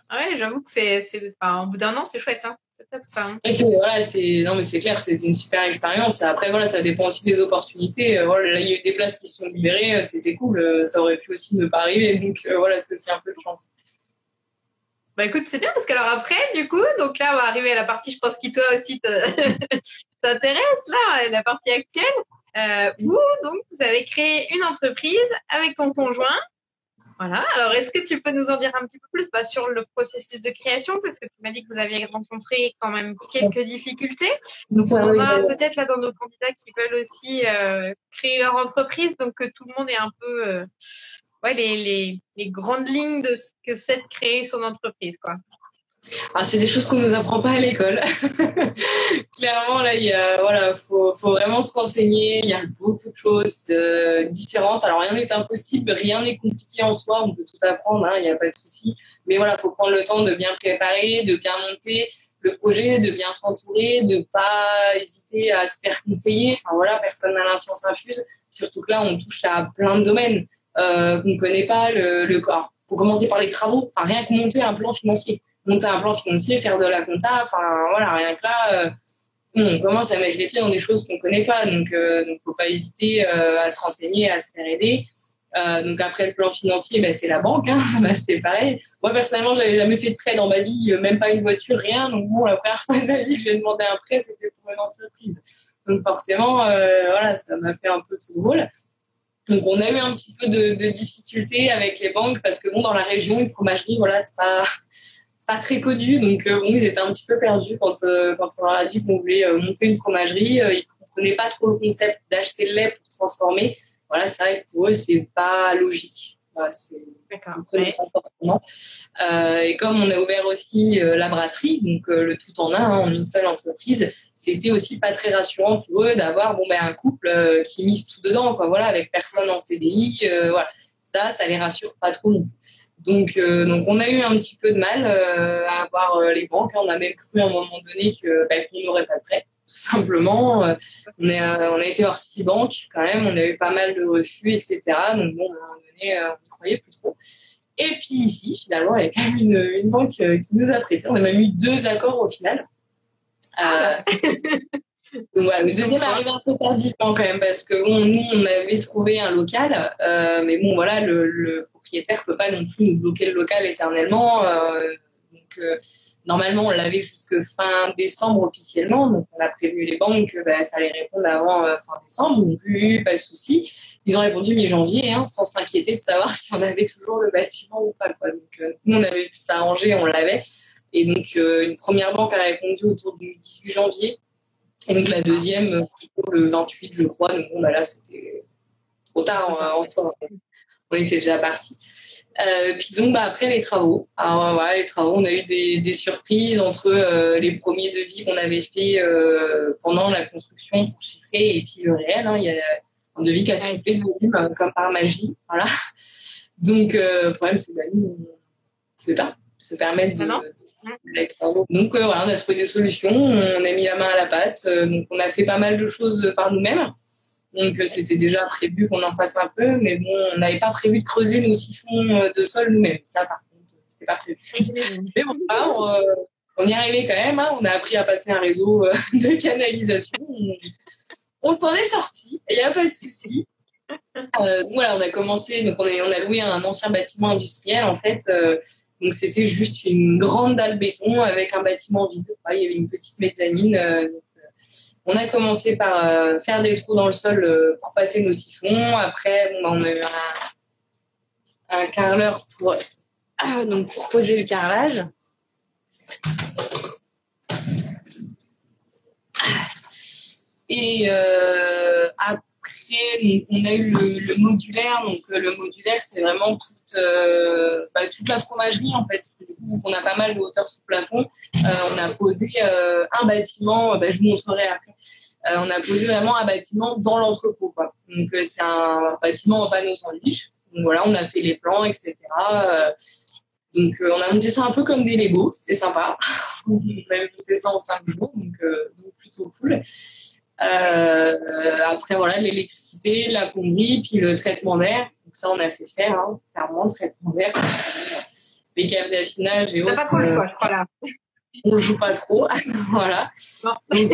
Ah ouais, j'avoue que enfin, au bout d'1 an, c'est chouette, hein. C'est top, ça. Hein. Voilà, non, mais c'est clair, c'était une super expérience. Après, voilà, ça dépend aussi des opportunités. Voilà, là, il y a eu des places qui se sont libérées. C'était cool. Ça aurait pu aussi ne pas arriver. Donc, voilà, c'est aussi un peu de chance. Bah écoute, c'est bien parce que alors après, du coup, donc là, on va arriver à la partie, je pense, qui toi aussi t'intéresse, là, la partie actuelle, où donc vous avez créé une entreprise avec ton conjoint. Voilà. Alors, est-ce que tu peux nous en dire un petit peu plus sur le processus de création, parce que tu m'as dit que vous aviez rencontré quand même quelques difficultés. Donc, on en a peut-être là dans nos candidats qui veulent aussi créer leur entreprise, donc que tout le monde ait un peu les grandes lignes de ce que c'est de créer son entreprise, quoi. Ah, c'est des choses qu'on nous apprend pas à l'école. Clairement, là, faut vraiment se renseigner. Il y a beaucoup de choses différentes. Alors, rien n'est impossible, rien n'est compliqué en soi. On peut tout apprendre, hein, il n'y a pas de souci. Mais voilà, faut prendre le temps de bien préparer, de bien monter le projet, de bien s'entourer, de pas hésiter à se faire conseiller. Enfin voilà, personne n'a la science infuse. Surtout que là, on touche à plein de domaines qu'on ne connaît pas. Le corps. Faut commencer par les travaux. Enfin, rien que monter un plan financier. Monter un plan financier, faire de la compta, enfin voilà, rien que là, on commence à mettre les pieds dans des choses qu'on connaît pas, donc faut pas hésiter à se renseigner, à se faire aider. Donc après le plan financier, c'est la banque, hein, c'était pareil. Moi personnellement, j'avais jamais fait de prêt dans ma vie, même pas une voiture, rien. Donc bon, la première fois de ma vie que j'ai demandé un prêt, c'était pour une entreprise. Donc forcément, voilà, ça m'a fait un peu tout drôle. Donc on a eu un petit peu de difficultés avec les banques parce que bon, dans la région, une fromagerie, voilà, c'est pas très connu, donc ils étaient un petit peu perdus quand on leur a dit qu'on voulait monter une fromagerie. Ils comprenaient pas trop le concept d'acheter le lait pour transformer. Voilà, c'est vrai que pour eux c'est pas logique. Voilà, c'est D'accord. pas forcément. Et comme on a ouvert aussi la brasserie, donc le tout en un, hein, en une seule entreprise, c'était aussi pas très rassurant pour eux d'avoir un couple qui mise tout dedans, quoi. Voilà, avec personne en CDI, voilà. Ça les rassure pas trop non plus. Donc on a eu un petit peu de mal à avoir les banques. On a même cru à un moment donné qu'on n'aurait pas de prêt, tout simplement. On a été voir 6 banques quand même. On a eu pas mal de refus, etc. Donc bon, à un moment donné, on n'y croyait plus trop. Et puis ici, finalement, il y a quand même une banque qui nous a prêté. On a même eu 2 accords au final. Donc voilà, le deuxième est arrivé un peu tardivement quand même parce que nous on avait trouvé un local, mais bon voilà, le propriétaire peut pas non plus nous bloquer le local éternellement. Donc normalement on l'avait jusque fin décembre officiellement, donc on a prévenu les banques qu'il fallait répondre avant fin décembre. Donc pas de souci. Ils ont répondu mi-janvier, hein, sans s'inquiéter de savoir si on avait toujours le bâtiment ou pas, quoi. Donc nous on avait pu s'arranger, on l'avait. Et donc une première banque a répondu autour du 18 janvier. Et donc la deuxième, plutôt le 28, je crois. Donc bon, là, c'était trop tard en soi. On était déjà partis. Puis donc, après les travaux. Alors voilà, les travaux, on a eu des surprises entre les premiers devis qu'on avait fait pendant la construction pour chiffrer et puis le réel. Hein, il y a un devis qui a triplé de volume comme par magie. Voilà. Donc, le problème, c'est que nous, on ne pouvait pas se permettre de donc voilà, on a trouvé des solutions, on a mis la main à la pâte, donc on a fait pas mal de choses par nous-mêmes. Donc c'était déjà prévu qu'on en fasse un peu, mais bon, on n'avait pas prévu de creuser nos siphons de sol nous-mêmes. Ça, par contre, c'était pas prévu. Mais bon, là, on y est arrivé quand même. Hein. On a appris à passer un réseau de canalisation. On s'en est sorti, il n'y a pas de souci. Voilà, on a commencé. Donc on a loué un ancien bâtiment industriel en fait. Donc c'était juste une grande dalle béton avec un bâtiment vide. Il y avait une petite mezzanine. On a commencé par faire des trous dans le sol pour passer nos siphons. Après, on a eu un carreleur pour poser le carrelage. Et après, donc, on a eu le modulaire. Donc le modulaire, c'est vraiment toute la fromagerie en fait. Du coup, on a pas mal de hauteur sous plafond. On a posé un bâtiment. Je vous montrerai après. On a posé vraiment un bâtiment dans l'entrepôt, quoi. Donc c'est un bâtiment en panneau sandwich. Donc voilà, on a fait les plans, etc. Donc on a monté ça un peu comme des Legos. C'était sympa. On avait monté ça en 5 jours, donc plutôt cool. Après voilà, l'électricité, la plomberie, puis le traitement d'air. Donc ça on a fait faire, hein, clairement, le traitement d'air, les câbles d'affinage et autres. On n'a pas trop le choix, je crois là. On joue pas trop, voilà. Donc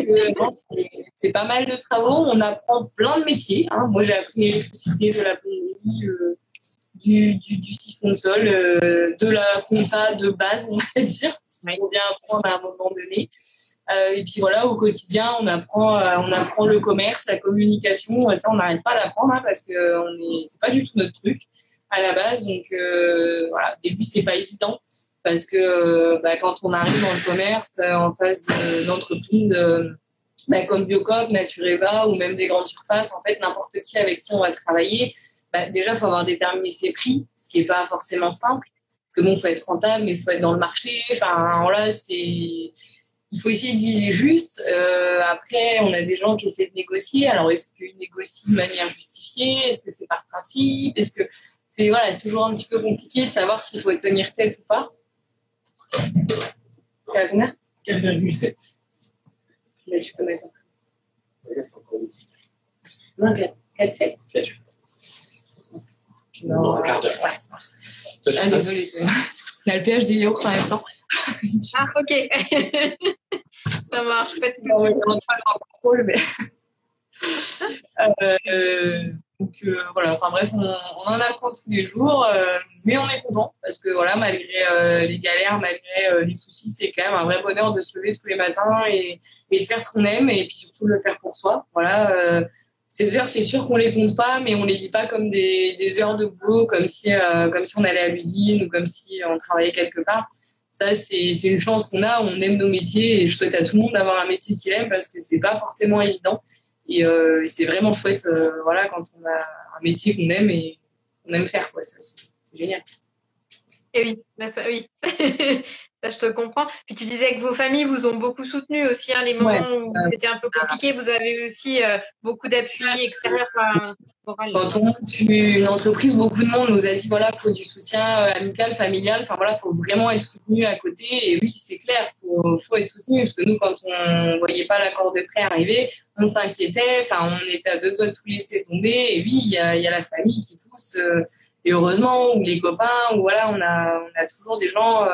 c'est pas mal de travaux. On apprend plein de métiers. Hein. Moi j'ai appris l'électricité, de la plomberie, du siphon de sol, de la compta de base, on va dire. Il faut bien apprendre à un moment donné. Et puis voilà, au quotidien, on apprend le commerce, la communication. Ça, on n'arrête pas d'apprendre, hein, parce que c'est pas du tout notre truc à la base. Donc voilà, au début, c'est pas évident parce que quand on arrive dans le commerce en face d'entreprises comme Biocoop, Natureva ou même des grandes surfaces, en fait, n'importe qui avec qui on va travailler, déjà, il faut avoir déterminé ses prix, ce qui est pas forcément simple. Parce que bon, faut être rentable, mais il faut être dans le marché. Enfin, voilà, il faut essayer de viser juste. Après, on a des gens qui essaient de négocier. Alors, est-ce qu'ils négocient de manière justifiée? Est-ce que c'est par principe? Est-ce que c'est toujours un petit peu compliqué de savoir s'il faut tenir tête ou pas. C'est à combien? 4,7. Là, tu peux mettre. C'est encore 18. Non, 4,7. 4,8. Non, un quart d'heure. Ouais. Désolé. On a le pH des yaourts en même temps. Ah, ok. Ça marche. Pas de soucis. On ne pas le contrôle, mais. Donc voilà, enfin bref, on en apprend tous les jours, mais on est content parce que voilà, malgré les galères, malgré les soucis, c'est quand même un vrai bonheur de se lever tous les matins et de faire ce qu'on aime et puis surtout de le faire pour soi. Voilà, ces heures, c'est sûr qu'on les compte pas, mais on les vit pas comme des heures de boulot, comme si on allait à l'usine ou comme si on travaillait quelque part. Ça, c'est une chance qu'on a. On aime nos métiers et je souhaite à tout le monde d'avoir un métier qu'il aime parce que c'est pas forcément évident. Et c'est vraiment chouette, voilà, quand on a un métier qu'on aime et qu'on aime faire, quoi. Ça, c'est génial. Et oui, ça, oui. Ça, je te comprends. Puis tu disais que vos familles vous ont beaucoup soutenu aussi, hein, les moments où c'était un peu compliqué. Vous avez aussi beaucoup d'appui extérieur, moral. Quand on monte une entreprise, beaucoup de monde nous a dit voilà, faut du soutien amical, familial. Enfin voilà, faut vraiment être soutenu à côté. Et oui, c'est clair, faut être soutenu parce que nous, quand on voyait pas l'accord de prêt arriver, on s'inquiétait. Enfin, on était à deux doigts de tout laisser tomber. Et oui, il y a la famille qui pousse. Et heureusement, ou les copains, ou voilà, on a toujours des gens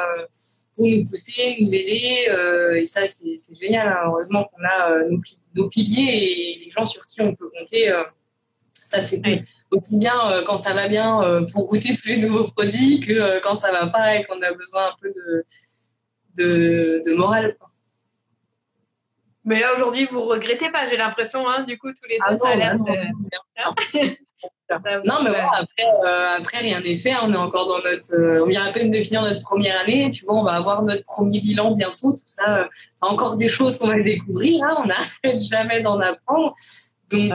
pour nous pousser, nous aider. Et ça, c'est génial. Hein. Heureusement qu'on a nos piliers et les gens sur qui on peut compter. Ça, c'est cool. Aussi bien quand ça va bien pour goûter tous les nouveaux produits que quand ça va pas et qu'on a besoin un peu de morale. Mais là, aujourd'hui, vous regrettez pas, j'ai l'impression, hein, du coup, tous les deux, ça a l'air de... Non, mais bon, après, rien n'est fait. On est encore dans notre... on vient à peine de finir notre première année. Tu vois, on va avoir notre premier bilan bientôt. Tout ça, encore des choses qu'on va découvrir. Hein, on n'arrête jamais d'en apprendre. Donc,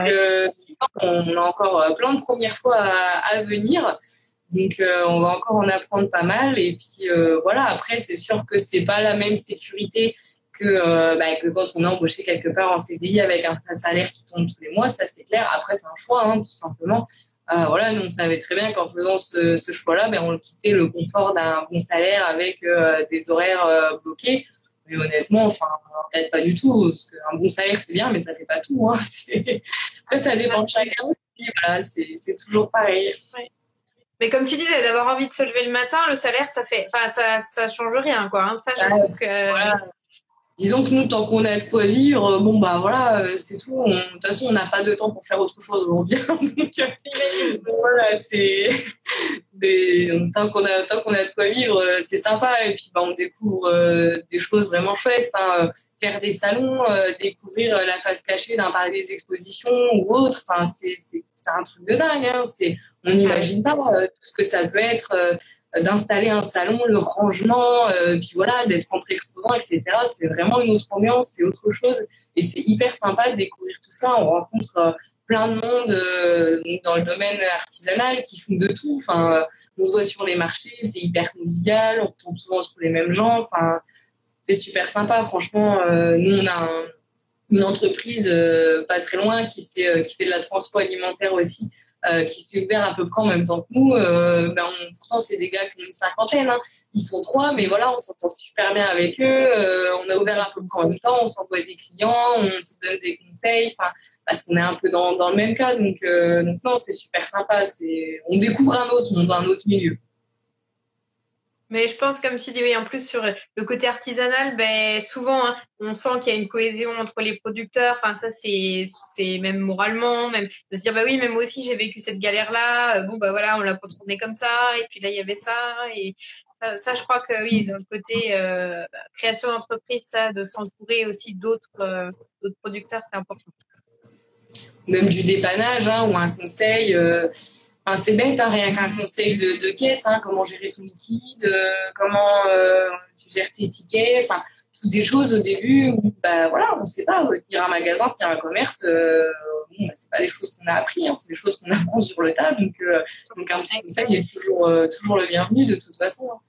on a encore plein de premières fois à venir. Donc, on va encore en apprendre pas mal. Et puis, voilà, après, c'est sûr que c'est pas la même sécurité que quand on est embauché quelque part en CDI avec un salaire qui tombe tous les mois. Ça, c'est clair. Après, c'est un choix, hein, tout simplement. Voilà, nous, on savait très bien qu'en faisant ce choix-là, on quittait le confort d'un bon salaire avec des horaires bloqués. Mais honnêtement, enfin, peut-être pas du tout, parce qu'un bon salaire, c'est bien, mais ça fait pas tout. Hein. Après, ça dépend de chacun aussi. Voilà, c'est toujours pareil. Ouais. Mais comme tu disais, d'avoir envie de se lever le matin, le salaire, ça change rien, quoi. Hein. Ça, j'avoue que... Voilà. Disons que nous, tant qu'on a de quoi vivre, voilà, c'est tout. De toute façon, on n'a pas de temps pour faire autre chose aujourd'hui. donc voilà, tant qu'on a de quoi vivre, c'est sympa. Et puis, on découvre des choses vraiment chouettes. Enfin, faire des salons, découvrir la face cachée d'un parc des expositions ou autre. Enfin, c'est un truc de dingue. Hein. On n'imagine pas tout ce que ça peut être. D'installer un salon, le rangement, puis voilà, d'être entre exposants, etc. C'est vraiment une autre ambiance, c'est autre chose. Et c'est hyper sympa de découvrir tout ça. On rencontre plein de monde dans le domaine artisanal qui font de tout. Enfin, on se voit sur les marchés, c'est hyper convivial, on tombe souvent sur les mêmes gens. Enfin, c'est super sympa. Franchement, nous, on a une entreprise pas très loin qui fait de la transpo alimentaire aussi. Qui s'est ouvert à peu près en même temps que nous. Pourtant, c'est des gars qui ont une cinquantaine. Hein. Ils sont 3, mais voilà, on s'entend super bien avec eux. On a ouvert à peu près en même temps. On s'envoie des clients, on se donne des conseils. Parce qu'on est un peu dans le même cas. Donc non, c'est super sympa. On découvre un autre monde, un autre milieu. Mais je pense, comme tu dis, oui, en plus sur le côté artisanal, souvent, hein, on sent qu'il y a une cohésion entre les producteurs. Enfin, ça, c'est même moralement, même de se dire, oui, mais moi aussi, j'ai vécu cette galère-là. Voilà, on l'a contourné comme ça. Et puis là, il y avait ça. Et ça, je crois que oui, dans le côté création d'entreprise, ça, de s'entourer aussi d'autres producteurs, c'est important. Même du dépannage, hein, ou un conseil. C'est bête, hein, rien qu'un conseil de caisse, hein, comment gérer son liquide, comment tu gères tes tickets, toutes des choses au début où, voilà, on sait pas, tenir un magasin, tenir un commerce, c'est pas des choses qu'on a appris, hein, c'est des choses qu'on apprend sur le tas, donc un petit conseil il est toujours le bienvenu de toute façon. Hein.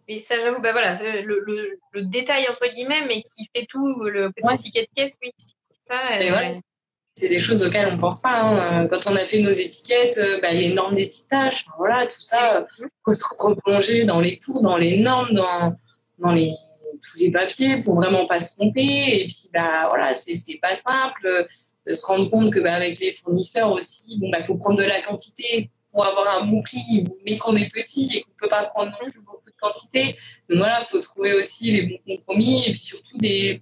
Et ça, j'avoue, voilà, le détail entre guillemets, mais qui fait tout, le petit ticket de caisse, oui. Ça, voilà. C'est des choses auxquelles on pense pas. Hein. Quand on a fait nos étiquettes, les normes d'étiquetage, voilà, tout ça, faut se replonger dans les cours, dans les normes, dans tous les papiers pour vraiment pas se tromper. Et puis, voilà, c'est pas simple de se rendre compte que avec les fournisseurs aussi, faut prendre de la quantité pour avoir un bon prix, mais qu'on est petit et qu'on peut pas prendre non plus beaucoup de quantité. Donc voilà, faut trouver aussi les bons compromis et puis surtout des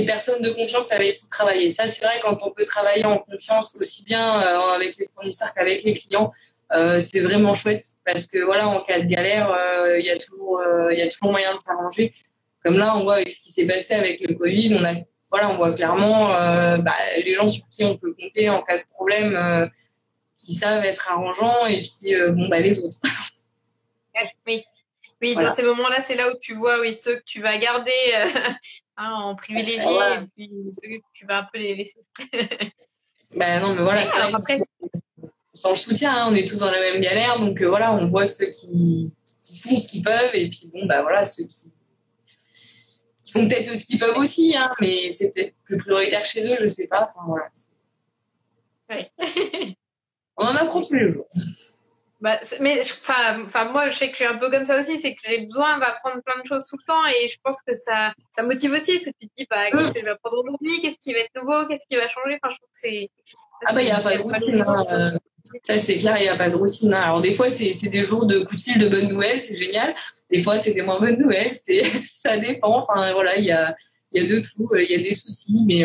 personnes de confiance avec qui travailler. Ça, c'est vrai, quand on peut travailler en confiance aussi bien avec les fournisseurs qu'avec les clients, c'est vraiment chouette parce que voilà, en cas de galère, il y a toujours moyen de s'arranger. Comme là, on voit avec ce qui s'est passé avec le Covid, on voit clairement les gens sur qui on peut compter en cas de problème, qui savent être arrangeants et puis les autres. Oui, voilà. Dans ces moments-là, c'est là où tu vois ceux que tu vas garder en privilégié et puis ceux que tu vas un peu les laisser. Non, mais voilà. Alors après, sent le soutien, hein, on est tous dans la même galère, donc voilà, on voit ceux qui font ce qu'ils peuvent, et puis bon, bah voilà, ceux qui font peut-être ce qu'ils peuvent aussi, hein, mais c'est peut-être plus prioritaire chez eux, je sais pas. Enfin voilà. Ouais. On en apprend tous les jours. Bah, mais enfin, moi, je sais que je suis un peu comme ça aussi, c'est que j'ai besoin d'apprendre plein de choses tout le temps, et je pense que ça motive aussi, parce que tu te dis, bah, qu'est-ce que je vais apprendre aujourd'hui, qu'est-ce qui va être nouveau, qu'est-ce qui va changer. Enfin, je trouve que c'est. Ah bah il y a pas de routine. Hein. Ça c'est clair, il y a pas de routine. Hein. Alors des fois c'est des jours de coups de fil de bonnes nouvelles, c'est génial. Des fois c'est des moins bonnes nouvelles, ça dépend. Enfin voilà, il y a de tout, il y a des soucis, mais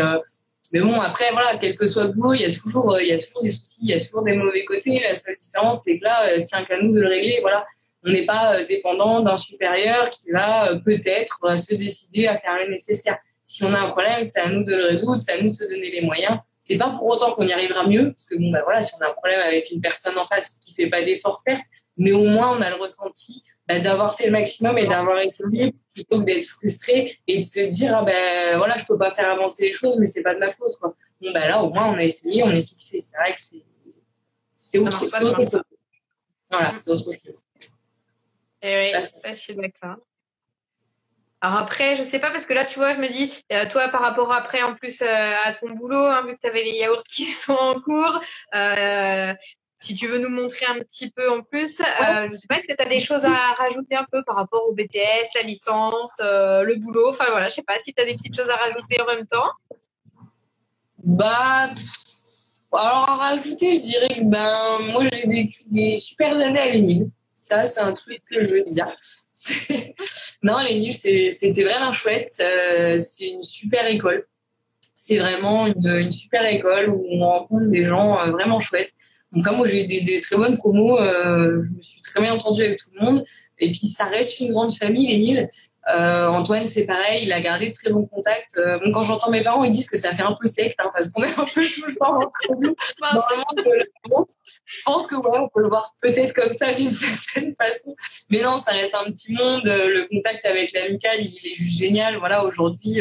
bon après voilà, quel que soit le boulot, il y a toujours des soucis, il y a toujours des mauvais côtés. La seule différence c'est que là, tient qu'à nous de le régler. Voilà, on n'est pas dépendant d'un supérieur qui va peut-être se décider à faire le nécessaire. Si on a un problème, c'est à nous de le résoudre, c'est à nous de se donner les moyens. C'est pas pour autant qu'on y arrivera mieux, parce que bon, bah voilà, si on a un problème avec une personne en face qui fait pas d'efforts, certes, mais au moins on a le ressenti d'avoir fait le maximum et d'avoir essayé plutôt que d'être frustré et de se dire ah ben voilà, je peux pas faire avancer les choses, mais c'est pas de ma faute, quoi. Bon bah là au moins on a essayé, on est fixé. C'est vrai que c'est autre chose. Voilà, c'est autre chose. Et oui, je suis d'accord. Alors après, je sais pas, parce que là, tu vois, je me dis, toi, par rapport après, en plus, à ton boulot, hein, vu que tu avais les yaourts qui sont en cours, si tu veux nous montrer un petit peu en plus, je sais pas, est-ce que tu as des choses à rajouter un peu par rapport au BTS, la licence, le boulot, enfin voilà, je sais pas si tu as des petites choses à rajouter en même temps. Bah, alors à rajouter, je dirais que moi j'ai vécu des super années à l'ENIL. Ça, c'est un truc que je veux dire. Non, l'ENIL, c'était vraiment chouette. C'est une super école. C'est vraiment une super école où on rencontre des gens vraiment chouettes. Donc moi j'ai eu des très bonnes promos. Je me suis très bien entendue avec tout le monde. Et puis ça reste une grande famille, l'ENIL. Antoine, c'est pareil, il a gardé de très bons contacts. Bon, quand j'entends mes parents, ils disent que ça fait un peu secte, hein, parce qu'on est un peu tout le temps entre nous dans le monde de la vente. Je pense que ouais, on peut le voir peut-être comme ça d'une certaine façon. Mais non, ça reste un petit monde. Le contact avec l'amicale, il est juste génial. Voilà, aujourd'hui,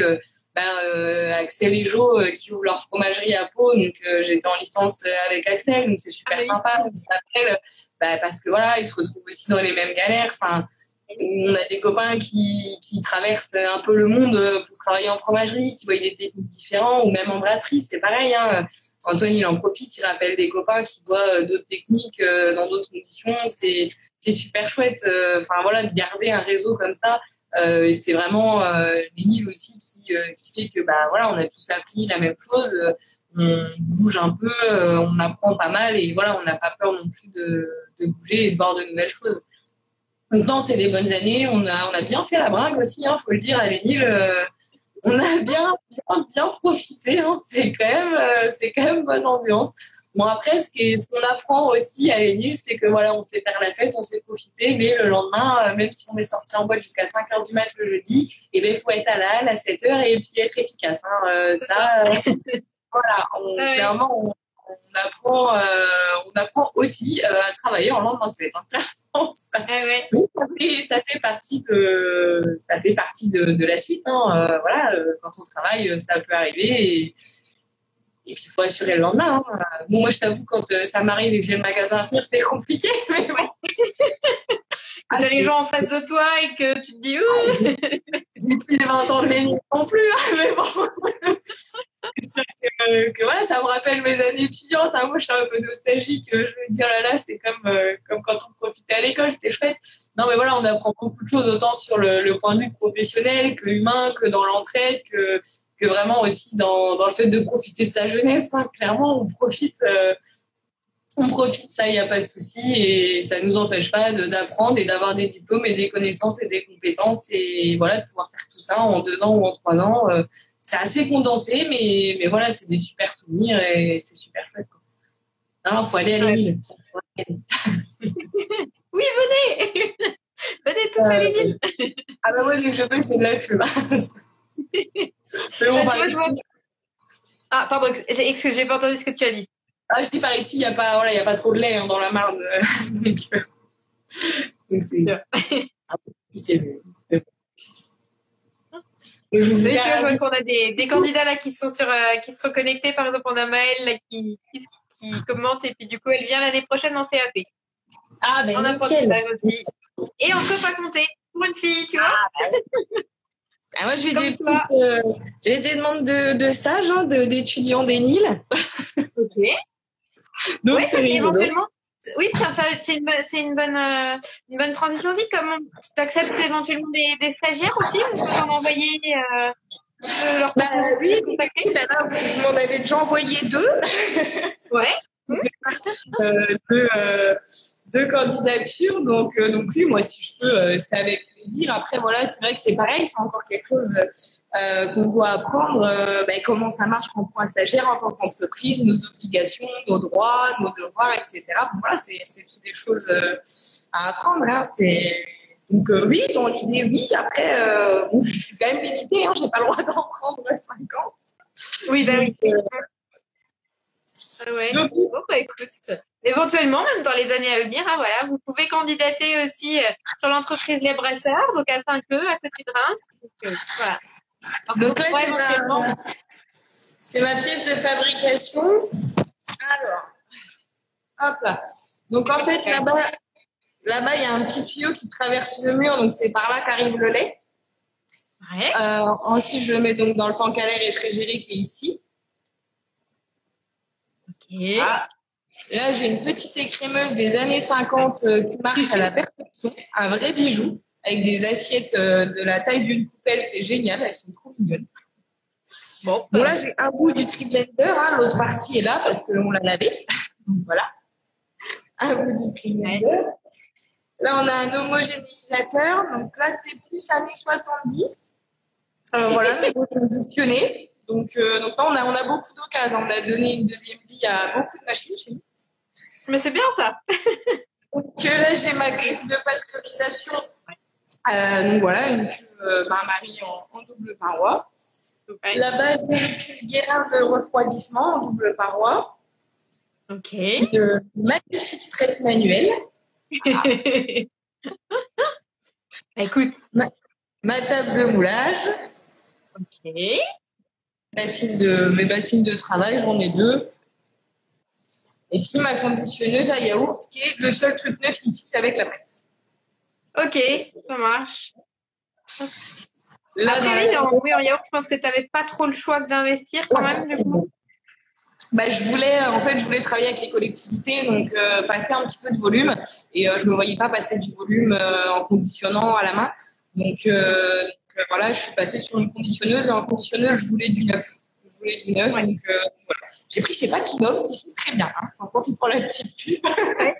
Axel et Jo qui ouvrent leur fromagerie à Pau, donc j'étais en licence avec Axel, donc c'est super sympa. On s'appelle parce que voilà, ils se retrouvent aussi dans les mêmes galères. Enfin, on a des copains qui traversent un peu le monde pour travailler en fromagerie, qui voient des techniques différentes, ou même en brasserie, c'est pareil. Hein. Antoine, il en profite, il rappelle des copains qui voient d'autres techniques dans d'autres conditions. C'est super chouette. Enfin voilà, de garder un réseau comme ça, c'est vraiment l'île aussi qui fait que voilà, on a tous appris la même chose. On bouge un peu, on apprend pas mal, et voilà, on n'a pas peur non plus de bouger et de voir de nouvelles choses. Donc non, c'est des bonnes années. On a bien fait la bringue aussi, hein, faut le dire, à l'ENIL. On a bien profité. Hein, c'est quand même bonne ambiance. Bon après, ce qu'on apprend aussi à l'ENIL, c'est que voilà, on sait faire la fête, on sait profiter, mais le lendemain, même si on est sorti en boîte jusqu'à 5h du mat le jeudi, et ben faut être à la halle à 7h et puis être efficace. Hein, voilà, clairement, on apprend aussi à travailler en lendemain de fête. Hein, clairement, ça fait partie de la suite. Hein, voilà, quand on travaille, ça peut arriver. Et puis, il faut assurer le lendemain. Hein. Bon, moi, je t'avoue, quand ça m'arrive et que j'ai le magasin à finir, c'est compliqué. Mais bon. Que t'as les gens en face de toi et que tu te dis j'ai plus les 20 ans de l'ENIL non plus, hein, mais bon. C'est sûr que voilà, ça me rappelle mes années étudiantes. Hein. Moi, je suis un peu nostalgique. Je veux dire, là, c'est comme quand on profitait à l'école, c'était chouette. Non, mais voilà, on apprend beaucoup de choses, autant sur le point de vue professionnel que humain, que dans l'entraide, que vraiment aussi dans le fait de profiter de sa jeunesse. Hein. Clairement, on profite, ça, il n'y a pas de souci, et ça ne nous empêche pas d'apprendre et d'avoir des diplômes et des connaissances et des compétences, et voilà, de pouvoir faire tout ça en 2 ans ou en 3 ans. C'est assez condensé, mais voilà, c'est des super souvenirs et c'est super chouette. Non, faut aller à l'ENIL. Oui, venez venez tous à l'ENIL. Ah bah ouais, dès que je peux, je fais de la pub. Ah, pardon, excuse, j'ai pas entendu ce que tu as dit. Ah, je dis par ici, il y a pas trop de lait dans la Marne. donc c'est un peu compliqué. Et je vous Oui, fais tu vois, je vois un- qu'on a des candidats là qui sont qui se sont connectés. Par exemple, on a Maëlle là, qui commente et puis du coup, elle vient l'année prochaine en CAP, Ah, ben en nickel. apprentissage aussi. Et en coop à compter pour une fille, tu vois, Ah, moi, j'ai comme des toi. j'ai des demandes de stage, hein, d'étudiants des Nil. Ok. Donc, Ouais, c'est ça, rigolo. éventuellement. Oui, tiens, ça, c'est une bonne transition aussi. Comment tu acceptes éventuellement des stagiaires aussi? On peut t'en envoyer, on peut leur Bah, proposer de oui, te contacter. bah là, vous m'en avez déjà envoyé deux. Ouais. J'ai reçu, deux candidatures. Donc oui, moi, si je peux, c'est avec plaisir. Après, voilà, c'est vrai que c'est pareil, c'est encore quelque chose qu'on doit apprendre. Comment ça marche quand on prend un stagiaire en tant qu'entreprise, nos obligations, nos droits, nos devoirs, etc. Bon, voilà, c'est toutes des choses à apprendre. Hein. Donc oui, dans l'idée, oui. Après, bon, je suis quand même limitée. Hein, j'ai pas le droit d'en prendre 50. Oui, bah oui. Donc, Ouais. donc, Bon, bah écoute, éventuellement, même dans les années à venir, hein, voilà, vous pouvez candidater aussi sur l'entreprise Les Brasseurs, donc à Saint-Queux, à côté de Reims. Donc, voilà. Donc, donc on là, pourra éventuellement. c'est ma pièce de fabrication. Alors, hop là. Donc en fait, là-bas, il y a un petit tuyau qui traverse le mur, donc c'est par là qu'arrive le lait. Ouais. Ensuite, je le mets donc dans le tank à l'air réfrigéré qui est ici. Ok. Ah. Là, j'ai une petite écrémeuse des années 50 qui marche à la perfection, un vrai bijou, avec des assiettes de la taille d'une poubelle, c'est génial, elles sont trop mignonnes. Bon, Bon, là, j'ai un bout du tri-blender, hein, l'autre partie est là parce qu'on l'a lavé. Donc voilà, un bout du tri-blender. Là, on a un homogénéisateur, donc là, c'est plus années 70. Voilà, nouveau conditionné. Donc là, on a beaucoup d'occasions. On a donné une deuxième vie à beaucoup de machines chez nous. mais c'est bien ça. Donc là, j'ai ma cuve de pasteurisation. Donc voilà, une cuve bain-marie en double paroi. Ouais. Là-bas, j'ai une cuve Guérin de refroidissement en double paroi. Ok. Une magnifique presse manuelle. Écoute. Ma table de moulage. Ok. Mes bassines de travail, j'en ai deux. Et puis ma conditionneuse à yaourt, qui est le seul truc neuf ici avec la presse. Ok, ça marche. Là, Après, oui, en yaourt, je pense que tu n'avais pas trop le choix que d'investir quand même, du coup. Je voulais travailler avec les collectivités, donc passer un petit peu de volume. Et je me voyais pas passer du volume en conditionnant à la main. Donc voilà, je suis passée sur une conditionneuse. Et en conditionneuse, je voulais du neuf. Ouais. Donc voilà. J'ai pris, je sais pas qui nomme, qui sont très bien. Hein. On profite pour la petite pub. Ouais.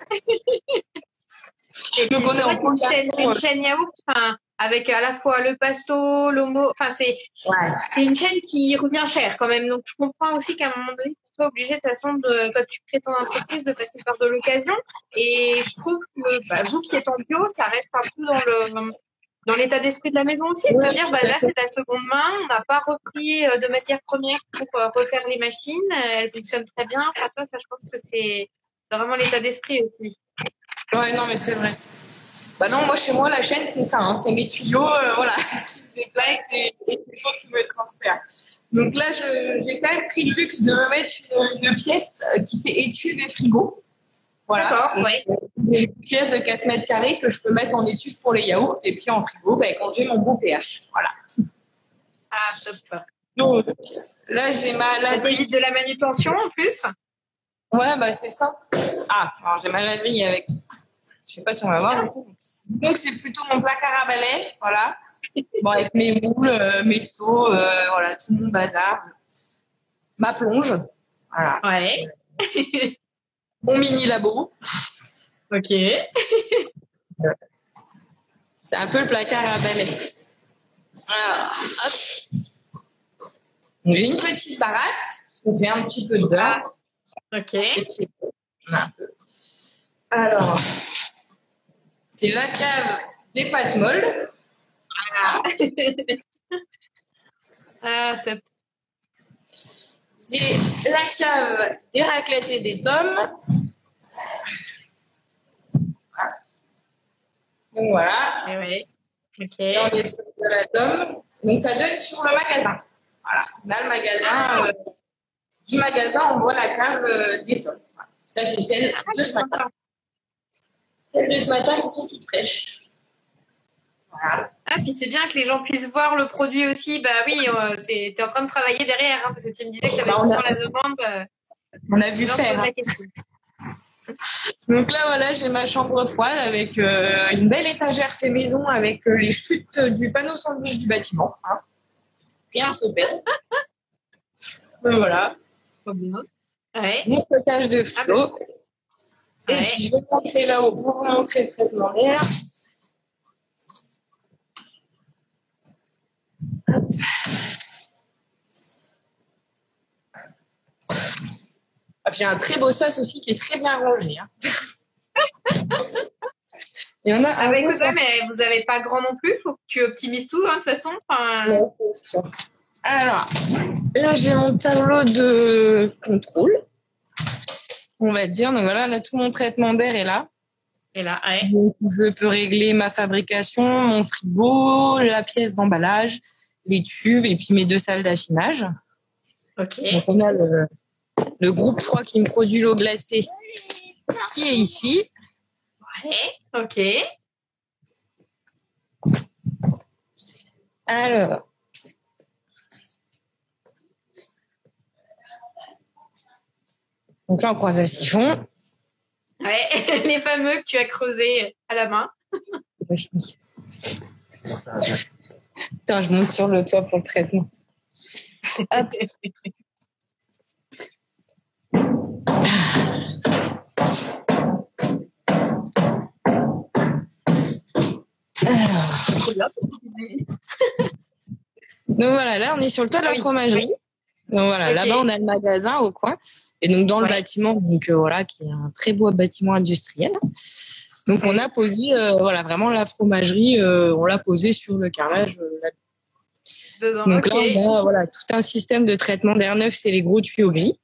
Et donc, on est en une chaîne yaourt, enfin, avec à la fois le pasto, l'homo, enfin, c'est une chaîne qui revient cher quand même. Donc, je comprends aussi qu'à un moment donné, tu sois obligé, de toute façon, quand tu crées ton entreprise, de passer par de l'occasion. Et je trouve que, vous qui êtes en bio, ça reste un peu dans l'état d'esprit de la maison aussi, de te dire, là, c'est ta seconde main, on n'a pas repris de matières premières pour refaire les machines, elles fonctionnent très bien. Enfin, toi, ça, je pense que c'est vraiment l'état d'esprit aussi. Ouais, non, mais c'est vrai. Non, moi, chez moi, la chaîne, c'est ça, hein, c'est mes tuyaux, voilà, qui se déplacent et c'est quand tu me transfères. Donc là, j'ai quand même pris le luxe de me mettre une pièce qui fait étuve et frigo. Voilà. D'accord, oui. Une pièce de 4 mètres carrés que je peux mettre en étuve pour les yaourts et puis en frigo quand j'ai mon bon pH. Voilà. Ah, top. Donc là, j'ai Ça t'évite de la manutention en plus. Ouais, c'est ça. Ah, alors j'ai ma laverie avec. Je sais pas si on va voir. Donc c'est plutôt mon placard à balai, voilà. Bon, avec mes moules, mes seaux, voilà, tout mon bazar. Ma plonge, voilà. Ouais. Mon mini labo. Ok. C'est un peu le placard à balai. Alors, hop. Donc, j'ai une petite baraque, parce qu'on fait un petit peu de beurre. Ok. Un peu. Alors, c'est la cave des pâtes molles. Voilà. Ah, top. J'ai la cave des raclettes et des tomes. Donc voilà. Oui. Ok. Là, on est sur de la tome. Donc, ça donne sur le magasin. Voilà. Là, le magasin, du magasin, on voit la cave d'étole. Voilà. Ça, c'est celle de ce matin. Celles de ce matin qui sont toutes fraîches. Voilà. Ah, puis c'est bien que les gens puissent voir le produit aussi. Bah oui, t'es en train de travailler derrière, hein, parce que tu me disais que tu avais souvent la demande. On a vu les gens faire. posent la question. Donc là, voilà, j'ai ma chambre froide avec une belle étagère fait maison avec les chutes du panneau sandwich du bâtiment. Hein. Rien ne se perd. Voilà. Trop bien. Ouais. Mon stockage de frigo. Ah, bah, Et ouais. puis, je vais monter là-haut pour vous montrer le traitement d'air. J'ai un très beau sas aussi qui est très bien rangé. Hein. Il y en a Ah bah écoute, ouais, mais vous avez pas grand non plus, faut que tu optimises tout, hein, de toute façon. Enfin, Non, c'est ça. Alors, là, j'ai mon tableau de contrôle, on va dire. Donc voilà, là, tout mon traitement d'air est là. et là, ouais. Donc, je peux régler ma fabrication, mon frigo, la pièce d'emballage, les tubes et puis mes 2 salles d'affinage. Ok. Donc, on a le groupe 3 qui me produit l'eau glacée qui est ici. Ouais, ok. Alors, donc là, on croise à siphon. Ouais, les fameux que tu as creusés à la main. Attends, je monte sur le toit pour le traitement. Hop. Alors. Trop bien. Donc voilà, là on est sur le toit de la fromagerie. Donc voilà, là-bas on a le magasin au coin. Et donc dans le bâtiment, donc voilà, qui est un très beau bâtiment industriel. Donc on a posé, voilà, vraiment la fromagerie, on l'a posée sur le carrelage. Donc là on a voilà tout un système de traitement d'air neuf, c'est les gros tuyaux gris.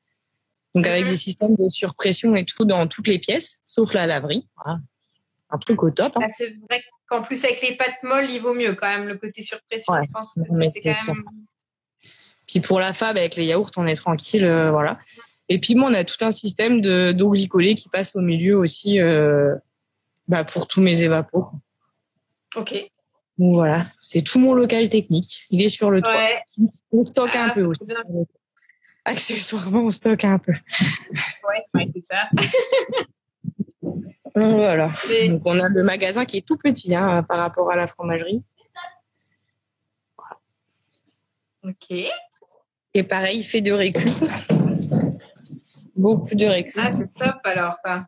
Donc avec des systèmes de surpression et tout dans toutes les pièces, sauf la laverie. Voilà. Un truc au top. Hein. Ah, c'est vrai qu'en plus avec les pâtes molles, il vaut mieux quand même le côté surpression. Ouais, je pense que c'était quand même. Puis pour la fab avec les yaourts, on est tranquille, voilà. Et puis moi, on a tout un système d'eau glycolée qui passe au milieu aussi, pour tous mes évapos. Ok. Donc voilà, c'est tout mon local technique. Il est sur le toit. Ouais. On stocke un peu aussi. Bien. Accessoirement, on stocke un peu. Ouais, c'est ça. Voilà. Donc on a le magasin qui est tout petit hein, par rapport à la fromagerie. Ok. Et pareil, il fait de récup. Beaucoup de récup. Ah, c'est top alors ça.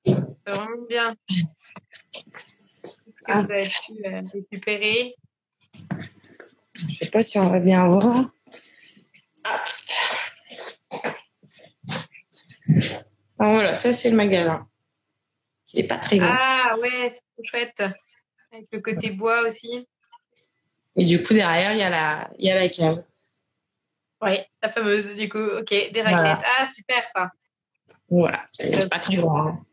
C'est vraiment bien. Est-ce que vous avez pu récupérer? Je sais pas si on va bien voir. Alors voilà, ça c'est le magasin. Il est pas très grand. Ah ouais, c'est trop chouette. Avec le côté bois aussi. Et du coup derrière il y a la cave. Ouais, la fameuse du coup. Ok, des raclettes. Voilà. Ah super ça. Voilà, c'est pas très grand. Hein.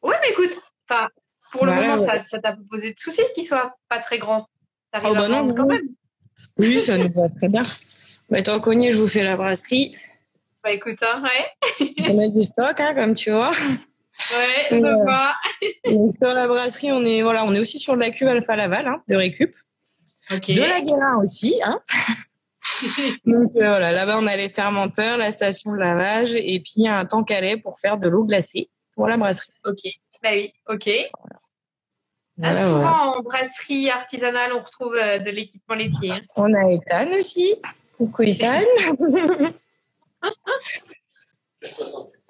Ouais, mais écoute, pour le moment, ouais. ça t'a pas posé de soucis qu'il soit pas très grand. T'arrives Oh bah à vendre non, quand même. Oui, ça nous va très bien. Mais tant qu'on y est, je vous fais la brasserie. Bah écoute, hein, ouais. On a du stock, hein, comme tu vois. Ouais, je vois. Donc, sur la brasserie, on est aussi sur de la cuve Alpha Laval, hein, de récup. Ok. De la Guérin aussi, hein. Donc voilà, là-bas on a les fermenteurs, la station de lavage et puis un tank à lait pour faire de l'eau glacée pour la brasserie. Ok, bah oui, ok. Voilà, souvent en brasserie artisanale, on retrouve de l'équipement laitier. Hein. On a Ethan aussi. Coucou Ethan. 67.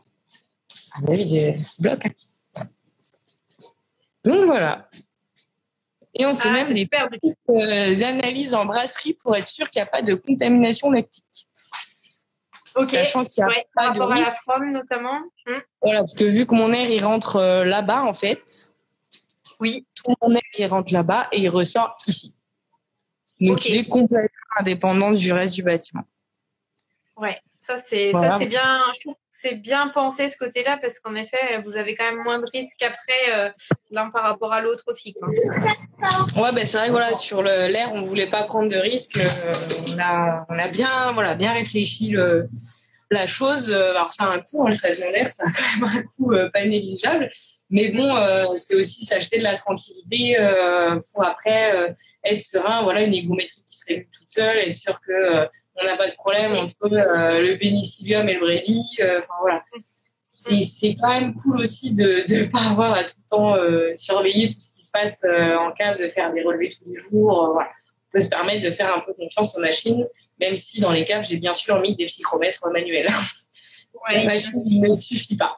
On a eu des blocs. Donc voilà. Et on fait même des petites analyses en brasserie pour être sûr qu'il n'y a pas de contamination lactique. Ok. Sachant qu'il y a par pas de rapport à risque. la from notamment. Voilà, parce que vu que mon air il rentre là-bas en fait. Oui. Tout mon air il rentre là-bas et il ressort ici. Donc il est complètement indépendant du reste du bâtiment. Ouais, ça c'est bien. Je trouve que c'est bien pensé ce côté-là parce qu'en effet, vous avez quand même moins de risques après l'un par rapport à l'autre aussi, quoi. Ouais, ben c'est vrai que voilà, sur l'air, on voulait pas prendre de risques. On a bien réfléchi la chose. Alors ça a un coût, le traitement d'air, ça a quand même un coût pas négligeable. Mais bon, c'est aussi s'acheter de la tranquillité pour après être serein. Voilà, une hygrométrie qui se régule toute seule, être sûr que on n'a pas de problème entre le pénicillium et le Brévi. Enfin voilà. C'est quand même cool aussi de pas avoir à tout le temps surveiller tout ce qui se passe en cave, de faire des relevés tous les jours. Voilà. On peut se permettre de faire un peu confiance aux machines, même si dans les caves, j'ai bien sûr mis des psychromètres manuels. Ouais. La machine ne suffit pas.